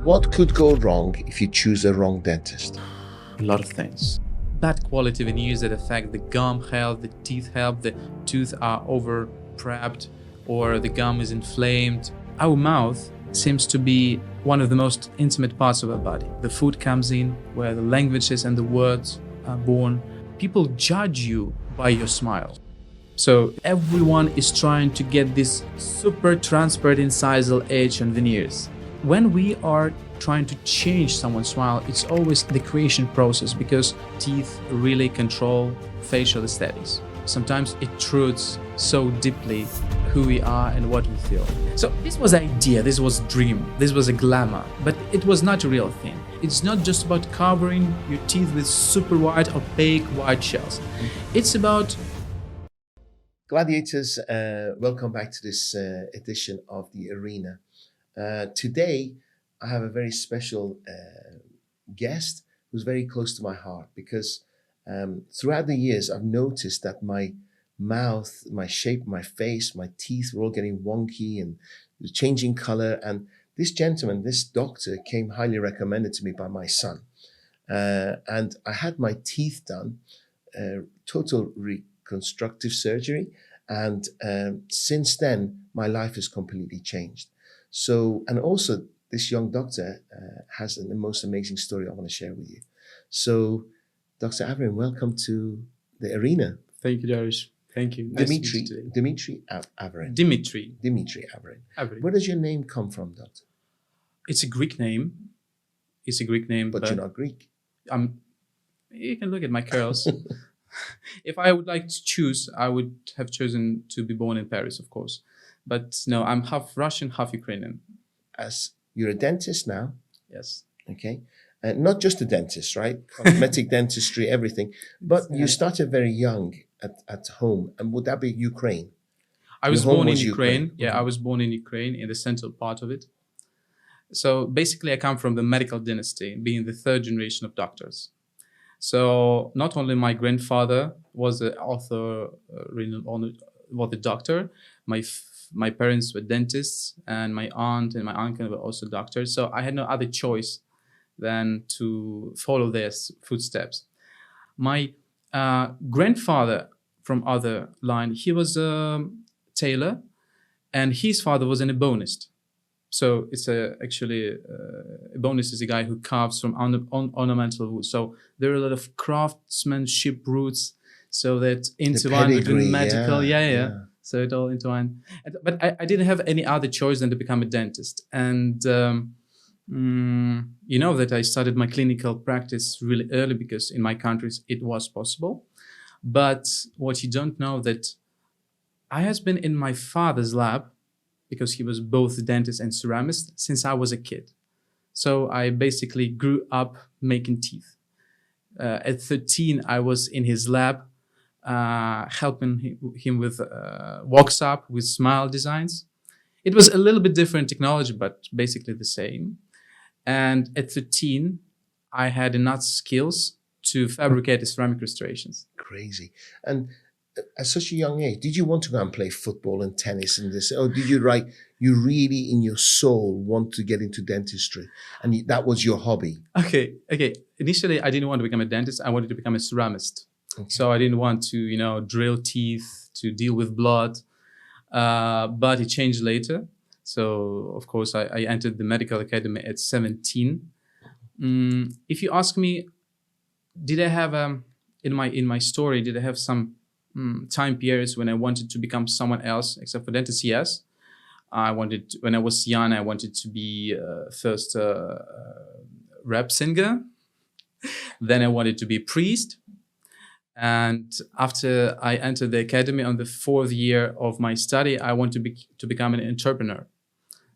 What could go wrong if you choose a wrong dentist? A lot of things. Bad quality veneers that affect the gum health, the teeth health, the tooth are over prepped or the gum is inflamed. Our mouth seems to be one of the most intimate parts of our body. The food comes in where the languages and the words are born. People judge you by your smile. So everyone is trying to get this super transparent incisal edge on veneers. When we are trying to change someone's smile, it's always the creation process because teeth really control facial aesthetics. Sometimes it intrudes so deeply who we are and what we feel. So this was an idea, this was a dream, this was a glamour, but it was not a real thing. It's not just about covering your teeth with super white, opaque white shells. It's about Gladiators, welcome back to this edition of The Arena. Today, I have a very special guest who's very close to my heart because throughout the years, I've noticed that my mouth, my shape, my face, my teeth were all getting wonky and changing color. And this gentleman, this doctor, came highly recommended to me by my son. And I had my teeth done, total reconstructive surgery. And since then, my life has completely changed. So, and also this young doctor has the most amazing story I want to share with you. So, Dr. Averin, welcome to the arena. Thank you, Dariush. Thank you. Dmitriy Averin. Dmitriy Averin. Where does your name come from, doctor? It's a Greek name. It's a Greek name, but you're not Greek. You can look at my curls. If I would like to choose, I would have chosen to be born in Paris, of course. But no, I'm half Russian, half Ukrainian. As you're a dentist now. Yes. Okay. Not just a dentist, right? Cosmetic dentistry, everything. But you started very young at home. And would that be Ukraine? I was born in Ukraine. Yeah, I was born in Ukraine, in the central part of it. So basically, I come from the medical dynasty, being the third generation of doctors. So not only my grandfather was an author, was a doctor, my parents were dentists, and my aunt and my uncle were also doctors. So I had no other choice than to follow their footsteps. My grandfather from other line, he was a tailor, and his father was an ebonist. So it's actually a ebonist is a guy who carves from ornamental wood. So there are a lot of craftsmanship roots, so that intertwined between medical, So it all intertwined. But I didn't have any other choice than to become a dentist. And you know that I started my clinical practice really early because in my countries it was possible. But what you don't know that I has been in my father's lab, because he was both dentist and ceramist, since I was a kid. So I basically grew up making teeth. At 13, I was in his lab, helping him with wax up, with smile designs. It was a little bit different technology, but basically the same. And at 13, I had enough skills to fabricate ceramic restorations. Crazy. And at such a young age, did you want to go and play football and tennis and this, or did you you really in your soul want to get into dentistry and that was your hobby? Okay. Initially, I didn't want to become a dentist. I wanted to become a ceramist. Okay. So I didn't want to, drill teeth, to deal with blood, but it changed later. So of course, I entered the medical academy at 17. If you ask me, did I have in my story, did I have some time periods when I wanted to become someone else except for dentist? Yes. When I was young, I wanted to be first rap singer. Then I wanted to be a priest. And after I entered the academy on the 4th year of my study, I wanted to become an entrepreneur.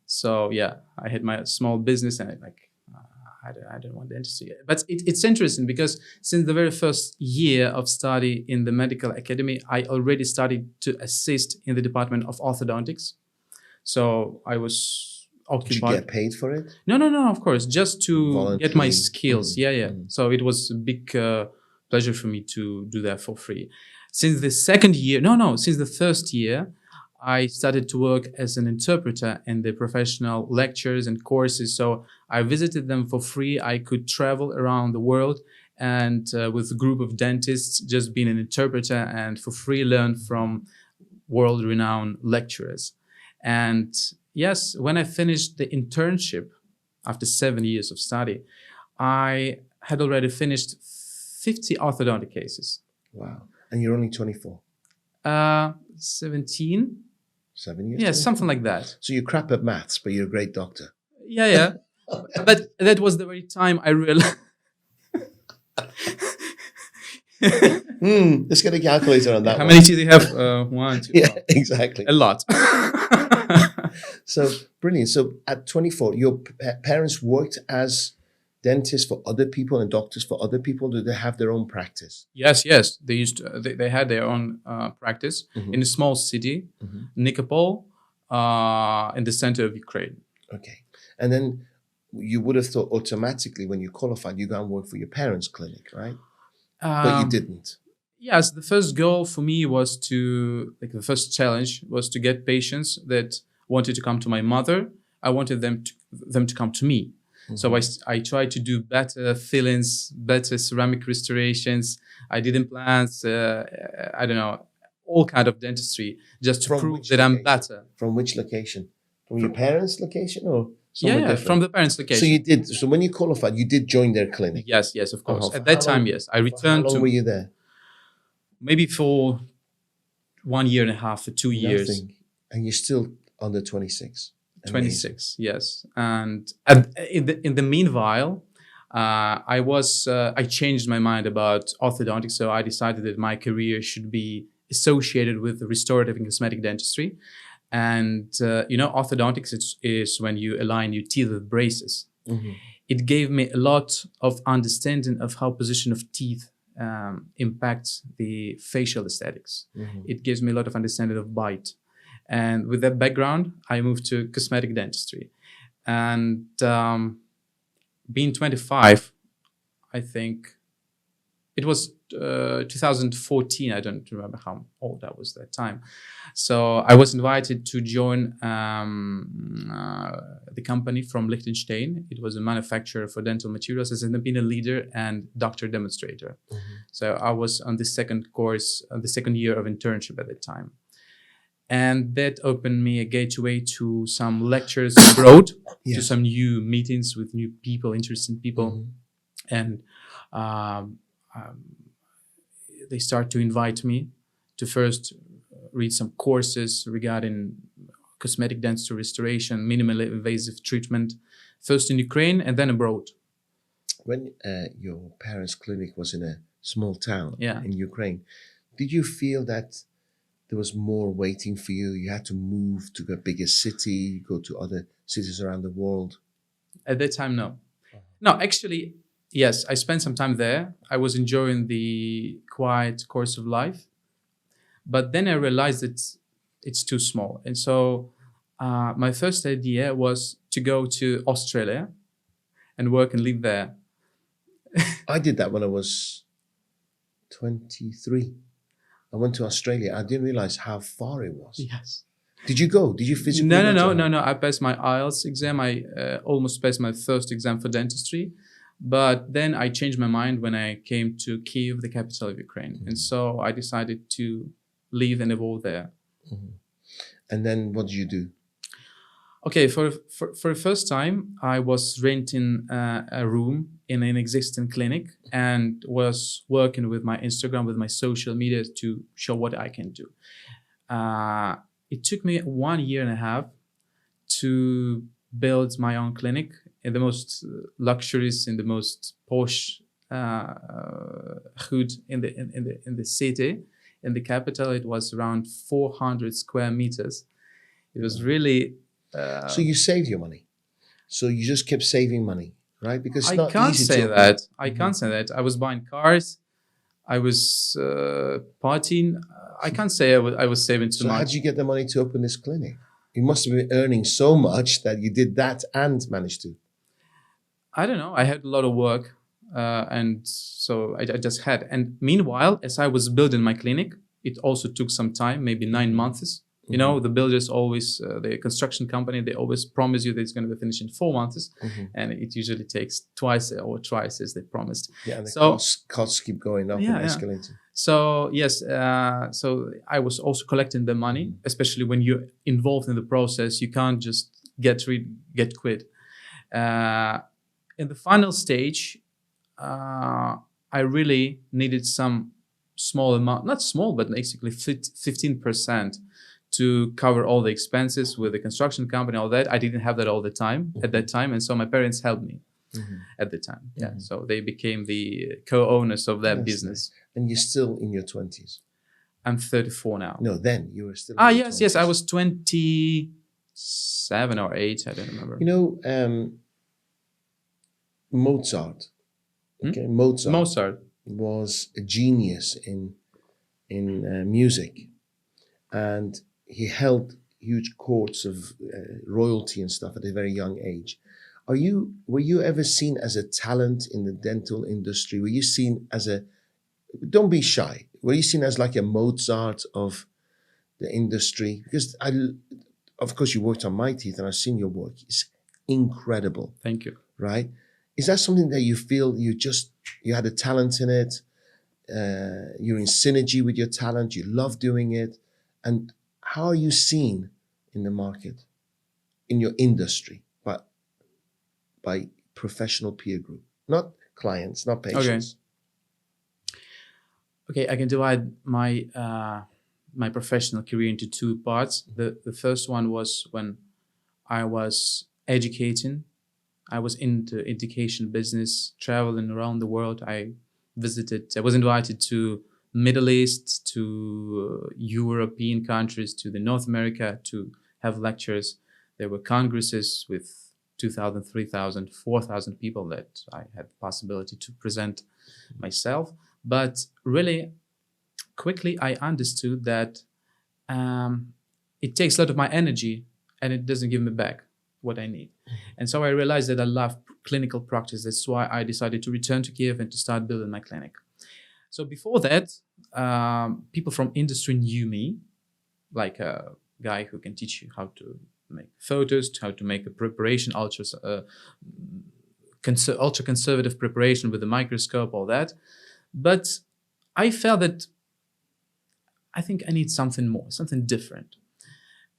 So yeah, I had my small business and I don't want dentistry. But it's interesting because since the very first year of study in the medical academy, I already started to assist in the department of orthodontics. So I was occupied. Did you get paid for it? No, of course, just to get my skills. So it was a big pleasure for me to do that for free. Since the second year, since the first year, I started to work as an interpreter in the professional lectures and courses. So I visited them for free. I could travel around the world and with a group of dentists, just being an interpreter and for free learn from world-renowned lecturers. And yes, when I finished the internship after 7 years of study, I had already finished 50 orthodontic cases. Wow. And you're only 24? 17. 7 years? Yeah, 24? something like that. So you're crap at maths, but you're a great doctor. Yeah. But that was the very time I realized. Let's get a calculator on that. How many teeth do you have? 1, 2. Yeah, exactly. A lot. So brilliant. So at 24, your parents worked as dentists for other people and doctors for other people. Do they have their own practice? Yes. They used to, they had their own practice in a small city, Nikopol, in the center of Ukraine. Okay. And then you would have thought automatically when you qualified, you go and work for your parents' clinic, right? But you didn't. Yes, the first goal for me was the first challenge was to get patients that wanted to come to my mother. I wanted them to come to me. So I tried to do better fillings, better ceramic restorations. I did implants, all kind of dentistry just to prove that I'm better. From which location? From your parents' location or somewhere different? From the parents' location. So you did. So when you qualified, you did join their clinic? Yes, of course. At that time, yes. I returned to... How long were you there? Maybe for 1.5 years, for 2 years. Nothing. And you're still under 26? 26, yes. And in the meanwhile, I changed my mind about orthodontics. So I decided that my career should be associated with restorative and cosmetic dentistry. And, orthodontics is when you align your teeth with braces. It gave me a lot of understanding of how position of teeth impacts the facial aesthetics. It gives me a lot of understanding of bite. And with that background, I moved to cosmetic dentistry. And being 25, I think it was 2014. I don't remember how old I was that time. So I was invited to join the company from Liechtenstein. It was a manufacturer for dental materials as an opinion leader and doctor demonstrator. So I was on the second course, the second year of internship at that time. And that opened me a gateway to some lectures abroad, to some new meetings with new people, interesting people. And they start to invite me to first read some courses regarding cosmetic dentistry restoration, minimally invasive treatment, first in Ukraine and then abroad. When your parents' clinic was in a small town in Ukraine, did you feel that there was more waiting for you? You had to move to a bigger city, go to other cities around the world? At that time, no. No, actually, yes, I spent some time there. I was enjoying the quiet course of life. But then I realized that it's too small. And so my first idea was to go to Australia and work and live there. I did that when I was 23. I went to Australia. I didn't realize how far it was. Yes. Did you go? Did you physically go? No. I passed my IELTS exam. I almost passed my first exam for dentistry. But then I changed my mind when I came to Kyiv, the capital of Ukraine. And so I decided to live and evolve there. And then what did you do? Okay, for the first time, I was renting a room in an existing clinic and was working with my Instagram, with my social media to show what I can do. It took me 1.5 years to build my own clinic in the most luxurious, in the most posh hood in the city, in the capital. It was around 400 square meters. It was really. So you saved your money. So you just kept saving money, right? Because it's not can't easy say to that. I can't say that. I was buying cars. I was partying. I can't say I was saving too much. So how did you get the money to open this clinic? You must have been earning so much that you did that and managed to. I don't know. I had a lot of work. And so I just had. And meanwhile, as I was building my clinic, it also took some time, maybe 9 months. You know, the builders always, the construction company, they always promise you that it's going to be finished in 4 months, and it usually takes twice or thrice as they promised. Yeah, and the So costs keep going up and escalating. so yes, so I was also collecting the money, especially when you're involved in the process. You can't just get quit. In the final stage, I really needed some small amount, not small, but basically 15% to cover all the expenses with the construction company, all that. I didn't have that all the time at that time. And so my parents helped me at the time. Yeah. So they became the co-owners of that business. Nice. And you're still in your 20s? I'm 34 now. No, then you were still in your 20s. Yes. I was 27 or 8. I don't remember. You know, Mozart. Okay, Mozart was a genius in music, and he held huge courts of royalty and stuff at a very young age. Were you ever seen as a talent in the dental industry? Were you seen as don't be shy, were you seen as like a Mozart of the industry? Because of course you worked on my teeth and I've seen your work. It's incredible. Thank you. Right? Is that something that you feel you had a talent in it? You're in synergy with your talent. You love doing it. And how are you seen in the market, in your industry, but by professional peer group, not clients, not patients? Okay, I can divide my my professional career into 2 parts. The first one was when I was educating. I was into education business, traveling around the world. I was invited to Middle East, to European countries, to the North America to have lectures. There were congresses with 2,000, 3,000, 4,000 people that I had the possibility to present myself. But really quickly I understood that it takes a lot of my energy and it doesn't give me back what I need. And so I realized that I love clinical practice. That's why I decided to return to Kiev and to start building my clinic. So before that, people from industry knew me, like a guy who can teach you how to make photos, how to make a preparation, ultra conservative preparation with a microscope, all that. But I felt that I think I need something more, something different.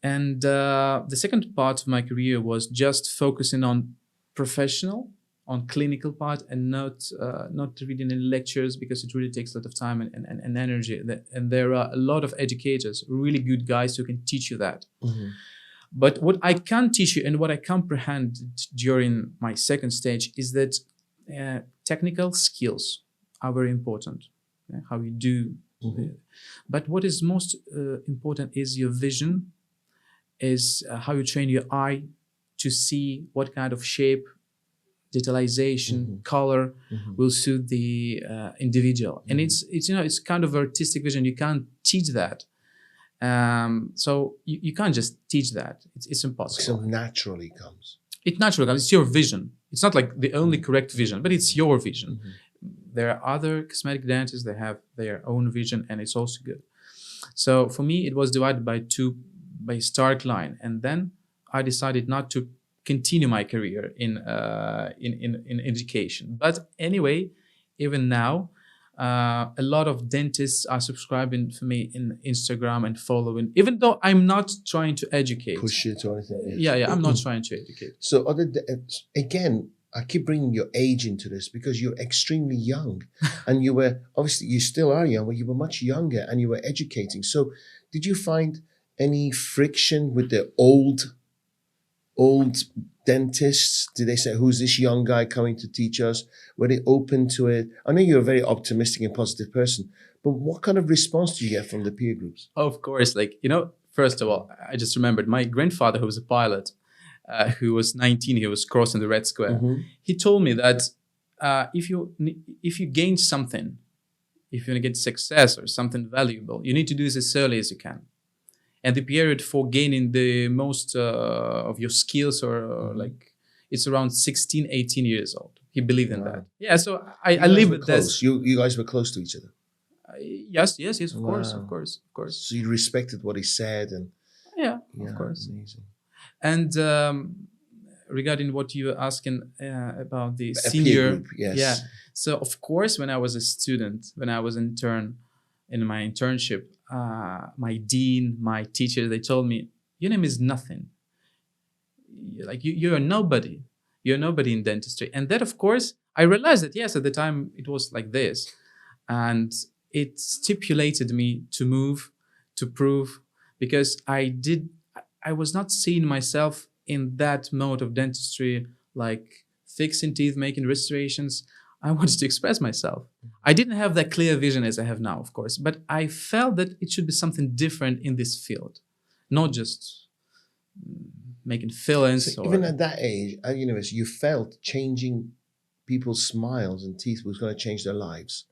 And the second part of my career was just focusing on professional, on clinical part, and not reading any lectures, because it really takes a lot of time and energy. And there are a lot of educators, really good guys who can teach you that. But what I can teach you and what I comprehended during my second stage is that technical skills are very important, how you do. But what is most important is your vision, is how you train your eye to see what kind of shape, detailization, color will suit the individual. And it's kind of artistic vision. You can't teach that. So you can't just teach that. It's impossible. So naturally comes. It naturally comes. It's your vision. It's not like the only correct vision, but it's your vision. There are other cosmetic dentists that have their own vision, and it's also good. So for me, it was divided by stark line, and then I decided not to continue my career in education. But anyway, even now, a lot of dentists are subscribing for me in Instagram and following, even though I'm not trying to educate. Push it or anything. Yeah, I'm not trying to educate. So again, I keep bringing your age into this because you're extremely young, and you were, obviously you still are young, but you were much younger and you were educating. So did you find any friction with the old dentists? Did they say, who's this young guy coming to teach us? Were they open to it? I know you're a very optimistic and positive person, but what kind of response do you get from the peer groups? Of course, first of all, I just remembered my grandfather, who was a pilot, who was 19, he was crossing the Red Square. He told me that if you gain something, if you want to get success or something valuable, you need to do this as early as you can. And the period for gaining the most of your skills it's around 16, 18 years old. He believed in that. Yeah, so I live with this. You guys were close to each other? Yes, of course. So you respected what he said, and Yeah, of Yeah, course. amazing. And regarding what you were asking about the A peer senior, group, yes. yeah. So of course, when I was a student, when I was intern in my internship, my dean, my teacher, they told me, "Your name is nothing. Like you're nobody. You're nobody in dentistry." And that, of course, I realized that yes, at the time it was like this, and it stipulated me to move, to prove, because I was not seeing myself in that mode of dentistry, like fixing teeth, making restorations. I wanted to express myself. I didn't have that clear vision as I have now, of course, but I felt that it should be something different in this field, not just making fillings. So or even at that age, at university, you felt changing people's smiles and teeth was going to change their lives.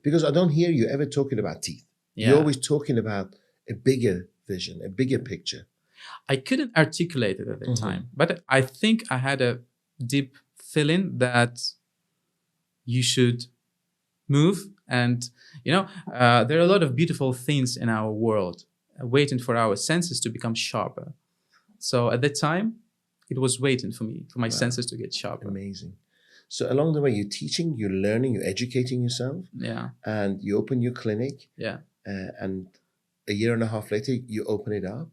Because I don't hear you ever talking about teeth. yeah, You're always talking about a bigger vision, a bigger picture. I couldn't articulate it at the Mhm. time, but I think I had a deep feeling that you should move. And there are a lot of beautiful things in our world waiting for our senses to become sharper. So at that time, it was waiting for me, for my Wow. senses to get sharper. Amazing. So along the way, you're teaching, you're learning, you're educating yourself, Yeah, and you open your clinic, yeah, and a year and a half later, you open it up,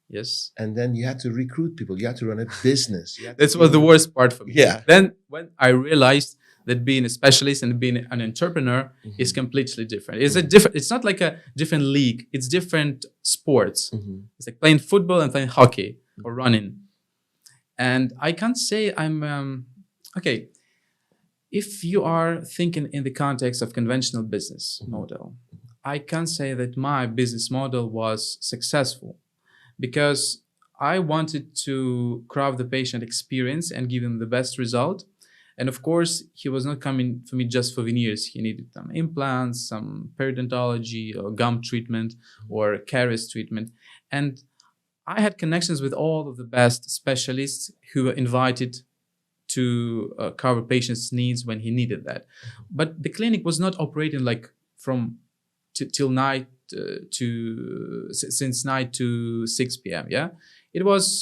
yes. and then you had to recruit people. You had to run a business. You had to That's was the be- worst part for me. Yeah. Then when I realized that being a specialist and being an entrepreneur Mhm. is completely different. It's a different. It's not like a different league. It's different sports. Mhm. It's like playing football and playing hockey or running. And I can't say I'm okay. If you are thinking in the context of conventional business model, I can say that my business model was successful because I wanted to craft the patient experience and give him the best result. And of course, he was not coming for me just for veneers. He needed some implants, some periodontology or gum treatment or caries treatment. And I had connections with all of the best specialists who were invited to cover patients' needs when he needed that. But the clinic was not operating like from till night since night to 6 p.m. Yeah, it was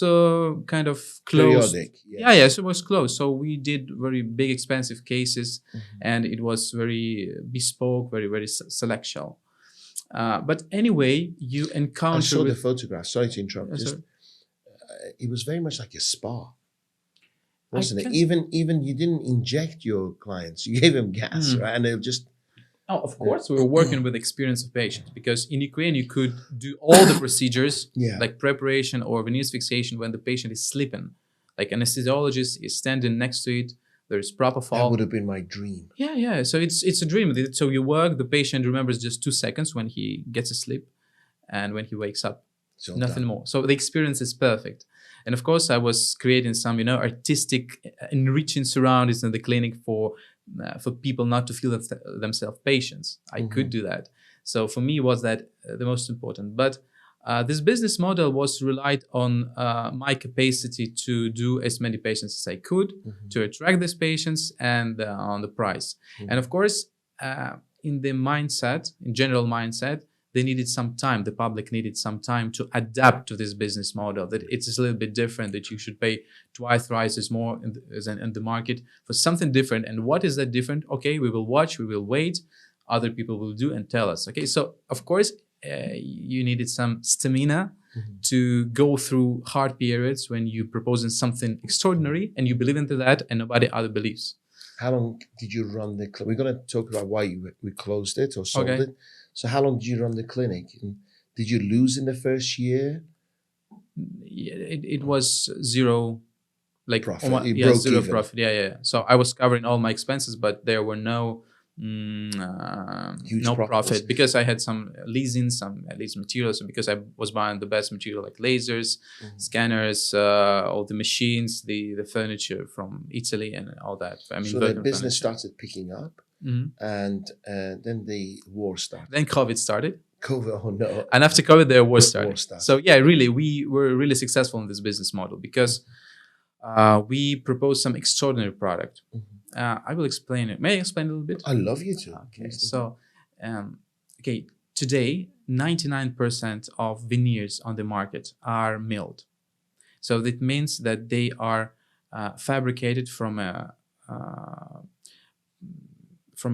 kind of closed. Periodic. Yes. Yeah, yes, it was closed. So we did very big, expensive cases, Mhm. and it was very bespoke, very, very selectional. But anyway, you I encounter saw the with. photograph. Sorry to interrupt. Yes, Just, sir. it was very much like a spa, I wasn't it? can- Even you didn't inject your clients. You gave them gas, Mm. right? And they just Oh, of course, we were working with experienced patients because in Ukraine you could do all the procedures Yeah. like preparation or veneers fixation when the patient is sleeping. Like anesthesiologist is standing next to it. There's proper that fall. would have been my dream. Yeah, yeah. So it's a dream. So you work. The patient remembers just 2 seconds when he gets asleep, and when he wakes up, So nothing done. more. So the experience is perfect. And of course, I was creating some, artistic, enriching surroundings in the clinic for people not to feel themselves patients. I could do that. So for me, was that the most important. But this business model was relied on my capacity to do as many patients as I could, to attract these patients, and on the price. And of course, in the mindset, in general mindset, they needed some time. The public needed some time to adapt to this business model. That it's a little bit different. That you should pay twice, thrice as more in the market for something different. And what is that different? Okay, we will watch. We will wait. Other people will do and tell us. Okay, so of course you needed some stamina to go through hard periods when you proposing something extraordinary and you believe into that, and nobody other believes. How long did you run the clinic? We're going to talk about why we closed it or sold Okay. it. So how long did you run the clinic? And did you lose in the first year? It was zero, like Profit. You broke zero even. profit. Yeah. So I was covering all my expenses, but there were no Huge no profits. profit because I had some leasing, some at least materials, and because I was buying the best material like lasers, scanners, all the machines, the furniture from Italy and all that. I mean, So the Virgin business furniture. started picking up, Mhm. and then the war started. Then COVID started. COVID, oh no. And after COVID, there was War started. started. So yeah, really, we were really successful in this business model because we proposed some extraordinary product. I will explain it. May I explain a little bit? I love you to. Okay, so okay, today, 99% of veneers on the market are milled. So that means that they are fabricated from an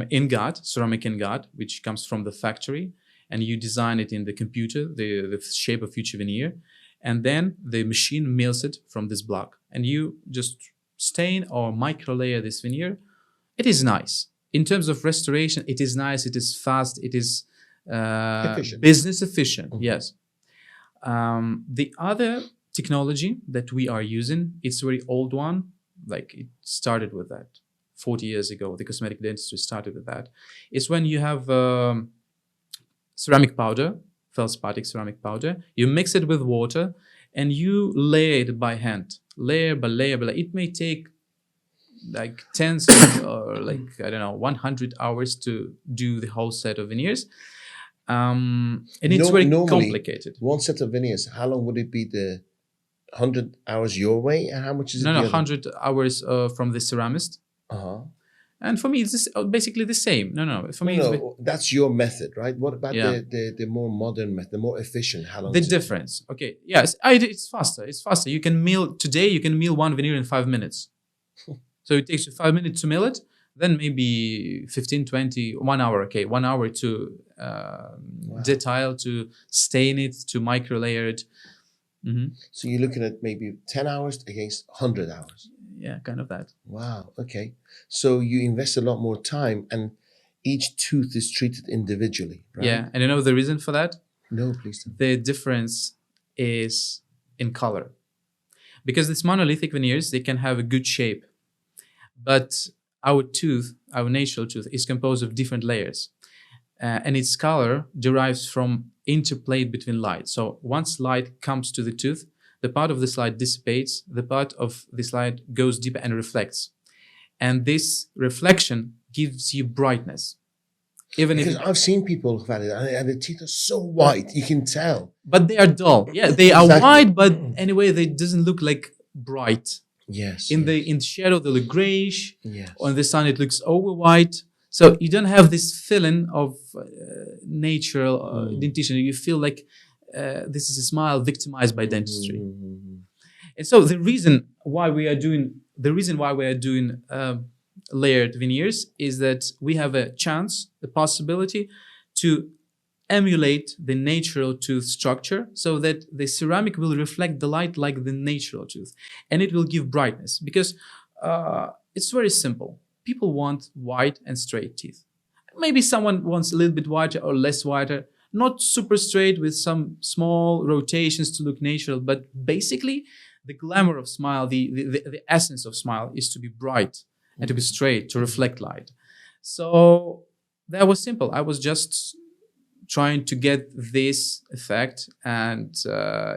ingot, ceramic ingot, which comes from the factory, and you design it in the computer, the shape of future veneer, and then the machine mills it from this block, and you just stain or micro layer this veneer. It is nice. In terms of restoration, it is nice, it is fast, it is business efficient, yes. The other technology that we are using, it's a very old one, like it started with that 40 years ago. The cosmetic dentistry started with that. It's when you have ceramic powder, feldspathic ceramic powder, you mix it with water and you layer it by hand, layer by layer by layer. It may take like tens or like, I don't know, 100 hours to do the whole set of veneers. And it's very complicated. One set of veneers, how long would it be? The 100 hours your way, and how much is it? No, 100 hours from the ceramist. And for me, it's basically the same. No. For me, that's your method, right? What about the more modern method, the more efficient? How long? The difference. Okay, yes, it's faster. It's faster. You can mill today. You can mill one veneer in 5 minutes. So it takes you 5 minutes to mill it. Then maybe 15, 20, 1 hour. Okay, 1 hour to detail, to stain it, to micro layer it. So you're looking at maybe 10 hours against 100 hours. Yeah, kind of that. Wow. Okay. So you invest a lot more time, and each tooth is treated individually, right? Yeah. And you know the reason for that? No, please don't. The difference is in color. Because these monolithic veneers, they can have a good shape. But our tooth, our natural tooth, is composed of different layers. And its color derives from interplay between light. So once light comes to the tooth, the part of this light dissipates, the part of this light goes deeper and reflects. And this reflection gives you brightness. Because I've seen people who've had it, and the teeth are so white, you can tell. But they are dull. Yeah, they are white, but anyway, they doesn't look like bright. Yes. In the shadow, they look grayish. Yes. On the sun, it looks over white. So you don't have this feeling of natural dentition. You feel like this is a smile victimized by dentistry. And so the reason why we are doing layered veneers is that we have a chance, the possibility to emulate the natural tooth structure so that the ceramic will reflect the light like the natural tooth, and it will give brightness. Because it's very simple. People want white and straight teeth. Maybe someone wants a little bit whiter or less whiter, not super straight with some small rotations to look natural, but basically the glamour of smile, the essence of smile is to be bright and to be straight, to reflect light. So that was simple. I was just trying to get this effect, and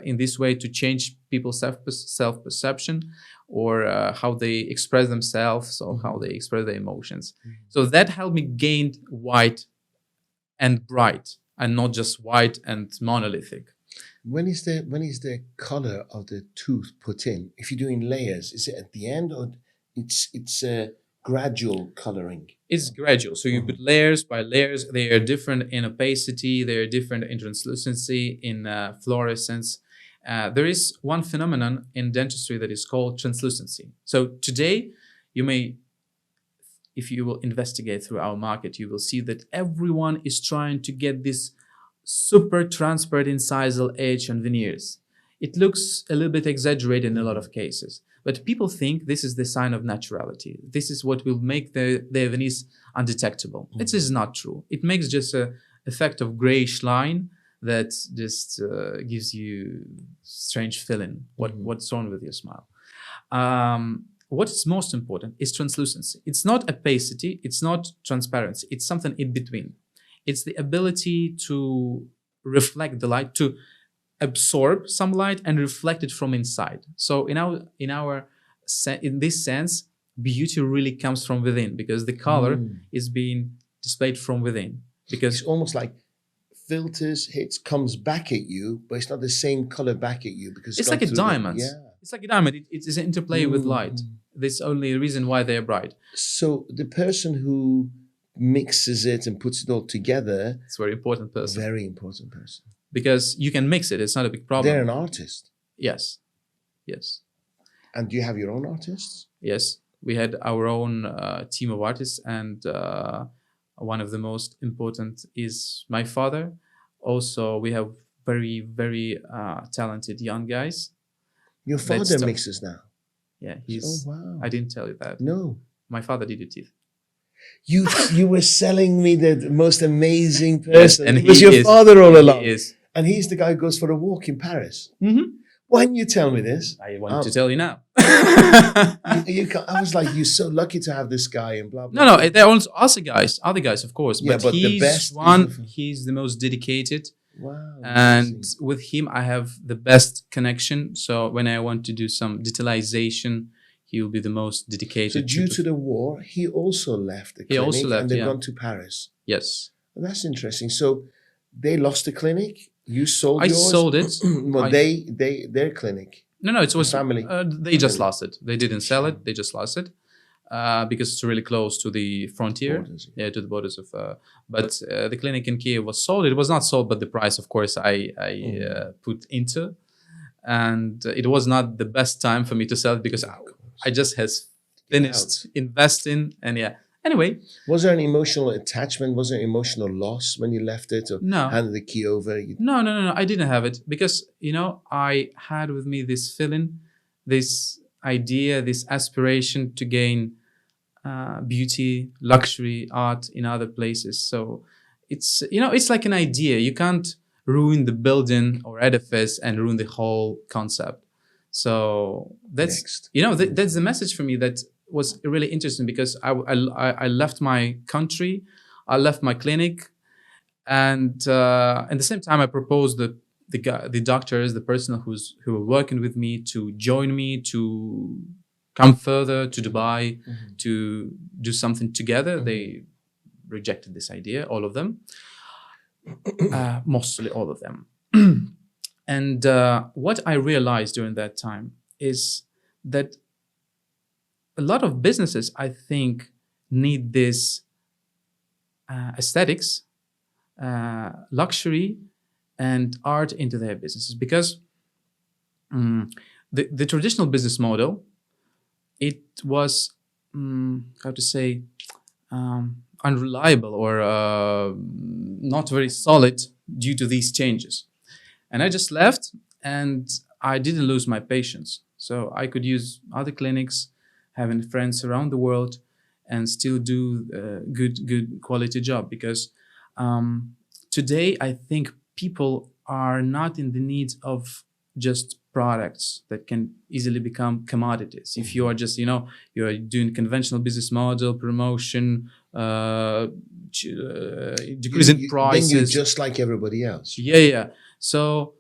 in this way to change people's self-perception, or how they express themselves, or how they express their emotions. So that helped me gain white and bright, and not just white and monolithic. When is the color of the tooth put in? If you're doing layers, is it at the end, or it's a gradual coloring? It's gradual. So you put layers by layers. They are different in opacity. They are different in translucency, in fluorescence. There is one phenomenon in dentistry that is called translucency. So today, you may, if you will investigate through our market, you will see that everyone is trying to get this super transparent incisal edge on veneers. It looks a little bit exaggerated in a lot of cases, but people think this is the sign of naturality. This is what will make their veneers undetectable. It is not true. It makes just an effect of grayish line that just gives you strange feeling. What's wrong with your smile? What is most important is translucency. It's not opacity. It's not transparency. It's something in between. It's the ability to reflect the light, to absorb some light and reflect it from inside. So in this sense, beauty really comes from within, because the color is being displayed from within. Because it's almost like filters, comes back at you, but it's not the same color back at you, because it's like a diamond. It's like a diamond. It is an interplay with light. That's only a reason why they are bright. So the person who mixes it and puts it all together. It's a very important person. Very important person. Because you can mix it. It's not a big problem. They're an artist. Yes. Yes. And do you have your own artists? Yes. We had our own team of artists, and one of the most important is my father. Also, we have very, very talented young guys. Your father mixes now? Yeah, he's. Oh, wow. I didn't tell you that. No. My father did your teeth. You were selling me the most amazing person. And it was your father all along. He is. And he's the guy who goes for a walk in Paris. Mm-hmm. Why didn't you tell me this? I wanted to tell you now. I was like, you're so lucky to have this guy and blah, blah. No, there are also other guys, of course. Yeah, but he's the best he's the most dedicated. Wow. And amazing. with him, I have the best connection. So when I want to do some detailization, he will be the most dedicated. So due to the war, he also left the clinic and they've gone to Paris. Yes. Well, that's interesting. So they lost the clinic. You sold yours? I sold it. Well, their clinic. No, it was family. They just lost it. They didn't sell it. They just lost it because it's really close to the frontier. Borders. Yeah, to the borders of. But the clinic in Kiev was sold. It was not sold, but the price, of course, I put into, and it was not the best time for me to sell it because I just has finished investing, and yeah. Anyway, was there an emotional attachment? Was there an emotional loss when you left it, or no, handed the key over? No. I didn't have it because I had with me this feeling, this idea, this aspiration to gain beauty, luxury, art in other places. So it's it's like an idea. You can't ruin the building or edifice and ruin the whole concept. So that's that's the message for me that was really interesting because I left my country, I left my clinic, and at the same time I proposed the doctors, the person who were working with me, to join me to come further to Dubai to do something together. They rejected this idea, all of them, mostly all of them. And what I realized during that time is that a lot of businesses, I think, need this aesthetics, luxury, and art into their businesses because the traditional business model, it was how to say unreliable or not very solid due to these changes. And I just left, and I didn't lose my patience. So I could use other clinics, having friends around the world, and still do a good quality job. Because today, I think people are not in the need of just products that can easily become commodities. If you are just, you're doing conventional business model, promotion, decreasing prices. Then you're just like everybody else. Yeah. So,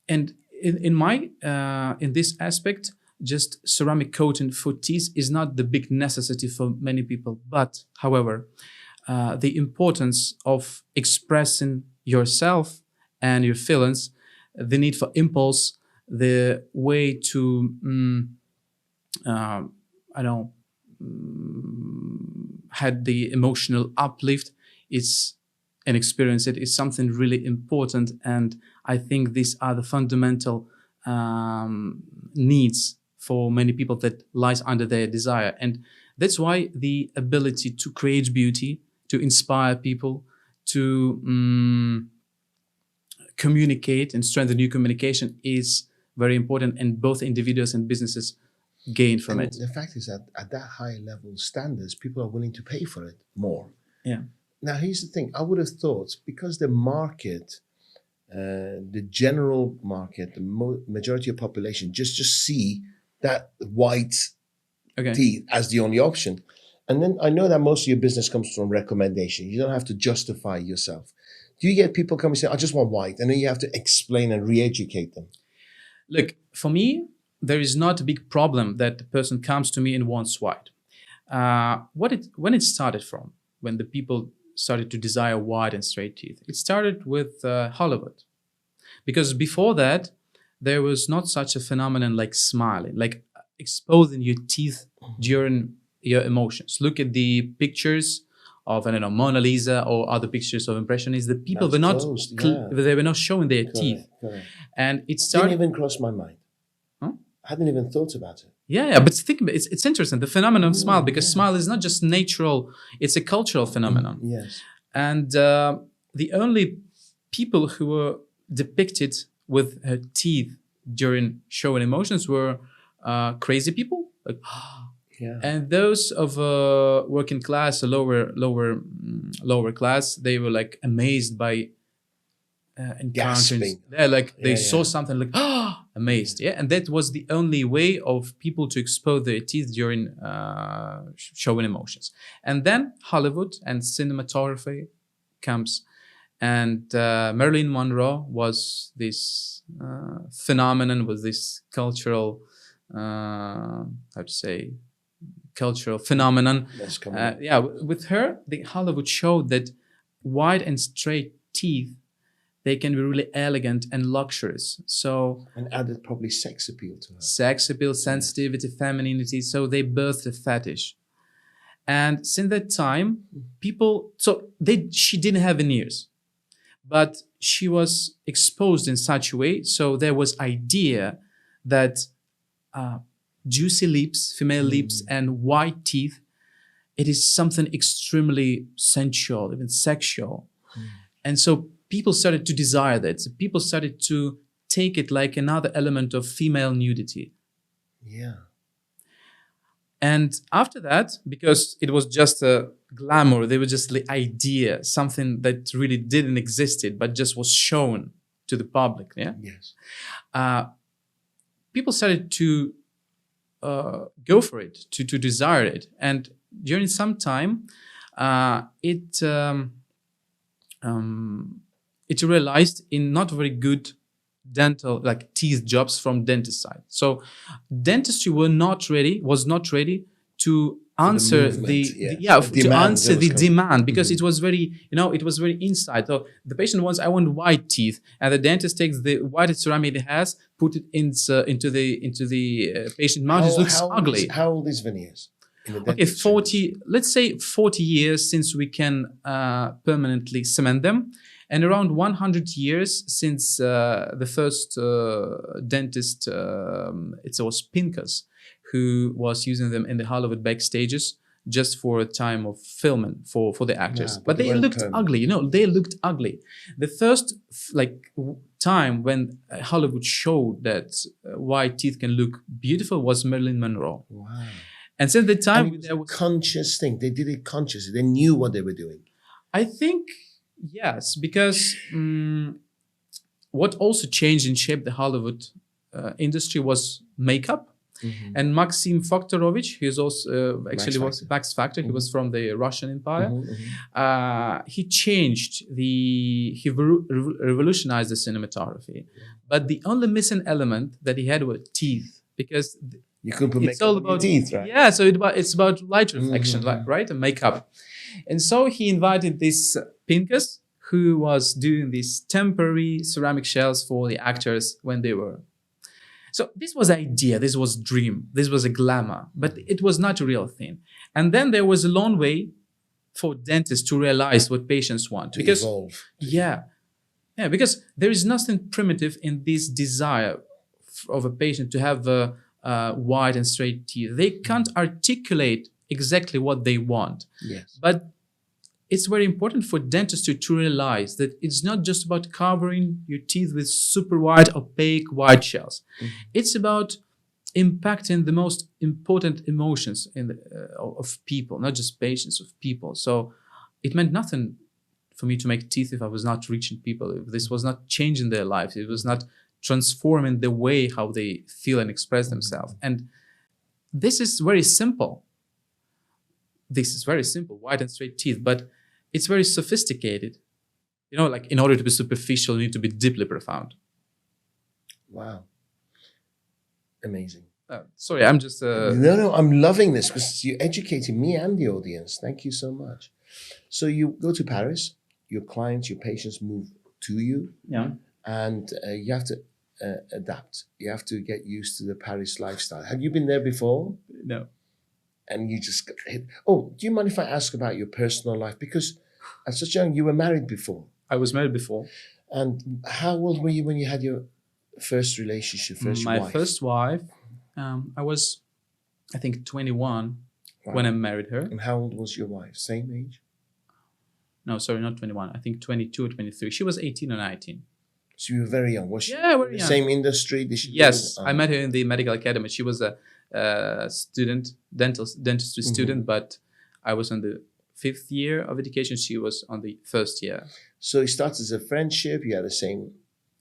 and in this aspect, just ceramic coating for teeth is not the big necessity for many people. But, however, the importance of expressing yourself and your feelings, the need for impulse, the way to, had the emotional uplift, and experience it is something really important. And I think these are the fundamental needs for many people that lies under their desire. And that's why the ability to create beauty, to inspire people, to communicate and strengthen new communication is very important, and both individuals and businesses gain from it. The fact is that at that high level standards, people are willing to pay for it more. Yeah. Now, here's the thing. I would have thought, because the market, the general market, the majority of population just see that white teeth as the only option. And then I know that most of your business comes from recommendation. You don't have to justify yourself. Do you get people come and say, I just want white, and then you have to explain and re-educate them? Look, for me, there is not a big problem that the person comes to me and wants white. When it started from, when the people started to desire wide and straight teeth, it started with Hollywood. Because before that, there was not such a phenomenon like smiling, like exposing your teeth during your emotions. Look at the pictures of, I don't know, Mona Lisa or other pictures of Impressionists. The people were not they were not showing their teeth, and it started. Didn't even cross my mind. Huh? I hadn't even thought about it. Yeah, but think about it. It's interesting, the phenomenon of smile, because smile is not just natural; it's a cultural phenomenon. Yes, and the only people who were depicted with her teeth during showing emotions were crazy people, like, and those of working class, lower class, they were like amazed by encountering. They saw something like amazed, and that was the only way of people to expose their teeth during showing emotions. And then Hollywood and cinematography comes, and Marilyn Monroe was this phenomenon, was this cultural cultural phenomenon. With her, the Hollywood showed that wide and straight teeth, they can be really elegant and luxurious. So, and added probably sex appeal to her. Sex appeal, sensitivity, femininity. So they birthed a fetish. And since that time, she didn't have veneers, but she was exposed in such a way. So there was idea that juicy lips, female lips, and white teeth, it is something extremely sensual, even sexual. And so people started to desire that. So people started to take it like another element of female nudity. Yeah. And after that, because it was just a glamour, they were just the idea, something that really didn't existed, but just was shown to the public. Yeah. Yes. People started to go for it, to desire it, and during some time, it realized in not very good dental, like teeth jobs from dentist side. So dentistry was not ready to answer the demand, because it was very, it was very inside. So the patient wants, I want white teeth, and the dentist takes the whitest ceramic it has, put it into the patient mouth. It looks ugly. How old is veneers? Okay, 40. Let's say 40 years since we can permanently cement them. And around 100 years since the first dentist, it was Pincus, who was using them in the Hollywood backstages just for a time of filming for the actors. But they looked ugly, they looked ugly. The first time when Hollywood showed that white teeth can look beautiful was Marilyn Monroe. Wow. And since the time, there was a conscious thing. They did it consciously. They knew what they were doing. I think... Yes, because what also changed and shaped the Hollywood industry was makeup. And Maxim Faktorovich, he was also Max Factor. He was from the Russian Empire. He changed he revolutionized the cinematography. But the only missing element that he had were teeth, because you couldn't put makeup on your teeth, right? Yeah, so it's about light reflection, right, and makeup. And so he invited this Pincus, who was doing these temporary ceramic shells for the actors when they were. So this was idea, this was dream, this was a glamour, but it was not a real thing. And then there was a long way for dentists to realize what patients want. To evolve. Because there is nothing primitive in this desire of a patient to have wide and straight teeth. They can't articulate exactly what they want. Yes. But it's very important for dentists to realize that it's not just about covering your teeth with super wide, opaque white shells. It's about impacting the most important emotions of people, not just patients, of people. So it meant nothing for me to make teeth if I was not reaching people, if this was not changing their lives, it was not transforming the way how they feel and express themselves. And this is very simple. White and straight teeth, but it's very sophisticated. Like in order to be superficial, you need to be deeply profound. Wow. Amazing. Sorry, I'm just... No, I'm loving this because you're educating me and the audience. Thank you so much. So you go to Paris, your clients, your patients move to you. Yeah. And you have to adapt. You have to get used to the Paris lifestyle. Have you been there before? No. and you just got hit. Oh, do you mind if I ask about your personal life? Because at such young, you were married before. I was married before. And how old were you when you had your first relationship, first My wife? first wife, I was, I think, 21 Wow. when I married her. And how old was your wife? Same age? No, sorry, not 21. I think 22 or 23. She was 18 or 19. So you were very young. Was she Yeah, in very the young. same industry? Did she Yes, live I met her in the medical academy. She was a student, dentistry student, but I was on the 5th year of education. She was on the 1st year. So it started as a friendship. You had the same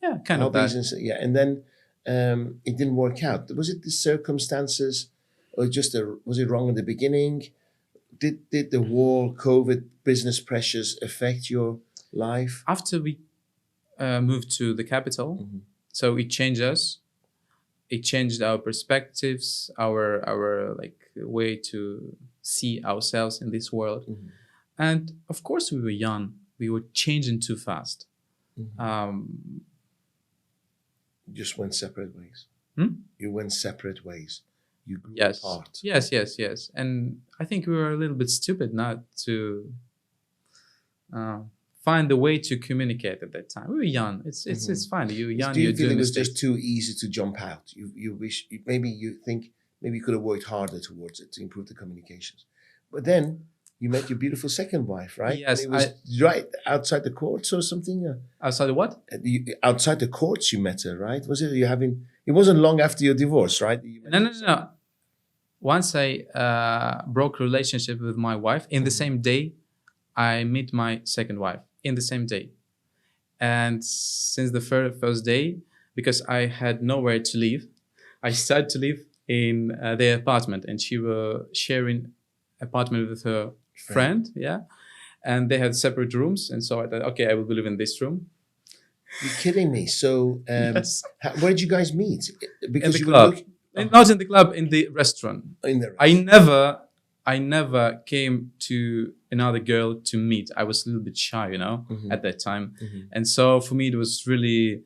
Yeah, kind of that. hobbies, and then it didn't work out. Was it the circumstances, or just was it wrong in the beginning? Did the war, COVID, business pressures affect your life? After we moved to the capital, so it changed us. It changed our perspectives, our like way to see ourselves in this world. And of course, we were young. We were changing too fast. Just went separate ways. You went separate ways. You grew Yes. apart. Yes. And I think we were a little bit stupid not to find the way to communicate at that time. We were young. It's fine. You're young. Do you you're feel doing it was mistakes. just too easy to jump out? You wish maybe you think maybe you could have worked harder towards it to improve the communications. But then you met your beautiful second wife, right? Yes, And it was right outside the courts or something. Outside of what? Outside the courts, you met her, right? Was it you having? It wasn't long after your divorce, right? You met her? No. Once I broke relationship with my wife, in the same day, I met my second wife. In the same day. And since the first day, because I had nowhere to live, I started to live in their apartment, and she was sharing apartment with her friend. Yeah. And they had separate rooms. And so I thought, okay, I will live in this room. You're kidding me. So Yes. where did you guys meet? Because In the you were club. looking Not in the club, in the restaurant. in the I never came to another girl to meet. I was a little bit shy, at that time. And so for me, it was really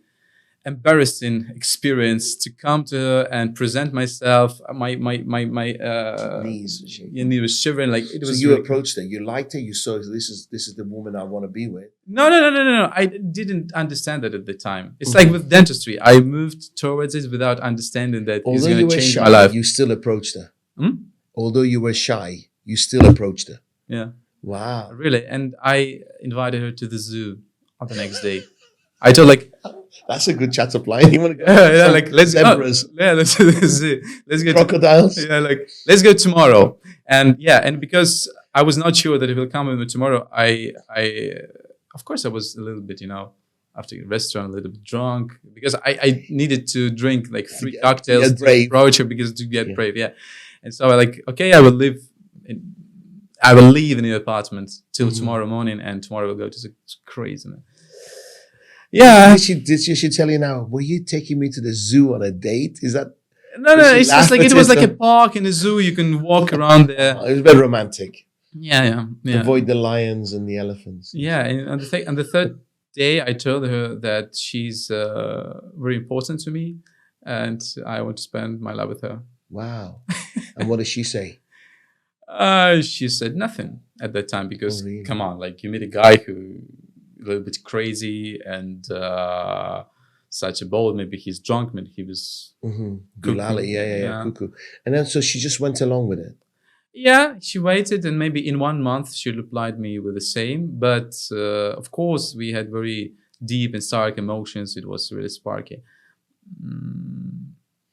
embarrassing experience to come to her and present myself. My knees. knee was shivering. Like it So was. you really approached her. You liked her. You saw this is the woman I want to be with. No. I didn't understand that at the time. It's like with dentistry. I moved towards it without understanding that it's Although going you to were change shy, my life. you still approached her. Hmm? Although you were shy, you still approached her. Yeah. Wow. Really. And I invited her to the zoo on the next day. I told That's a good chat up line. You want to go? let's go. Zebras, Yeah, let's do the zoo. Let's go. crocodiles. Let's go tomorrow. And because I was not sure that it will come with me tomorrow, I of course I was a little bit, after the restaurant, a little bit drunk because I needed to drink like 3 cocktails to approach her because to get brave. Yeah. And so I okay, I will leave in the apartment till tomorrow morning, and tomorrow we'll go to the crazy. Yeah. Did she tell you now? Were you taking me to the zoo on a date? Is that? No. It's just like it was like a park in a zoo. You can walk around there. It was very romantic. Yeah. Avoid the lions and the elephants. Yeah. And on the third day, I told her that she's very important to me, and I want to spend my life with her. Wow. And what did she say? She said nothing at that time because, come on, like you meet a guy who a little bit crazy and such a bold. Maybe he's drunk. Maybe he was Gulali, yeah, cuckoo. And then so she just went along with it. Yeah, she waited, and maybe in 1 month she replied me with the same. But of course, we had very deep and stark emotions. It was really sparky.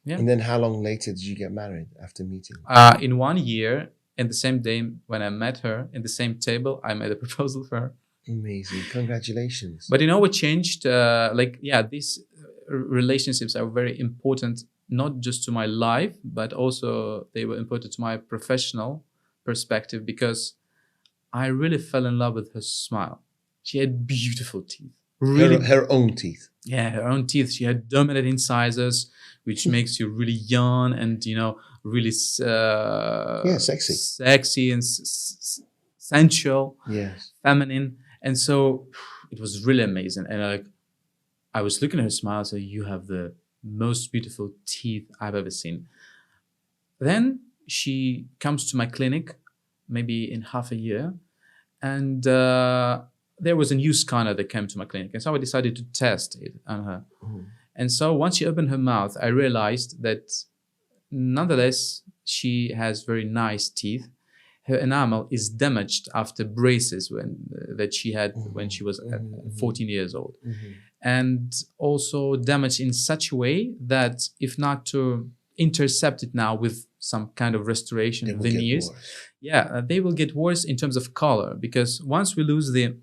Yeah. And then how long later did you get married after meeting? In 1 year, in the same day when I met her, in the same table, I made a proposal for her. Amazing. Congratulations. But what changed? These relationships are very important, not just to my life, but also they were important to my professional perspective because I really fell in love with her smile. She had beautiful teeth. Really, her own teeth. Yeah, her own teeth. She had dominant incisors, which makes you really young and really sexy and sensual, yes, feminine. And so it was really amazing. And I was looking at her smile, so you have the most beautiful teeth I've ever seen. Then she comes to my clinic maybe in half a year, and there was a new scanner that came to my clinic, and so I decided to test it on her. And so once she opened her mouth, I realized that nonetheless she has very nice teeth. Her enamel is damaged after braces that she had when she was 14 years old, and also damaged in such a way that if not to intercept it now with some kind of restoration veneers, they will get worse in terms of color, because once we lose the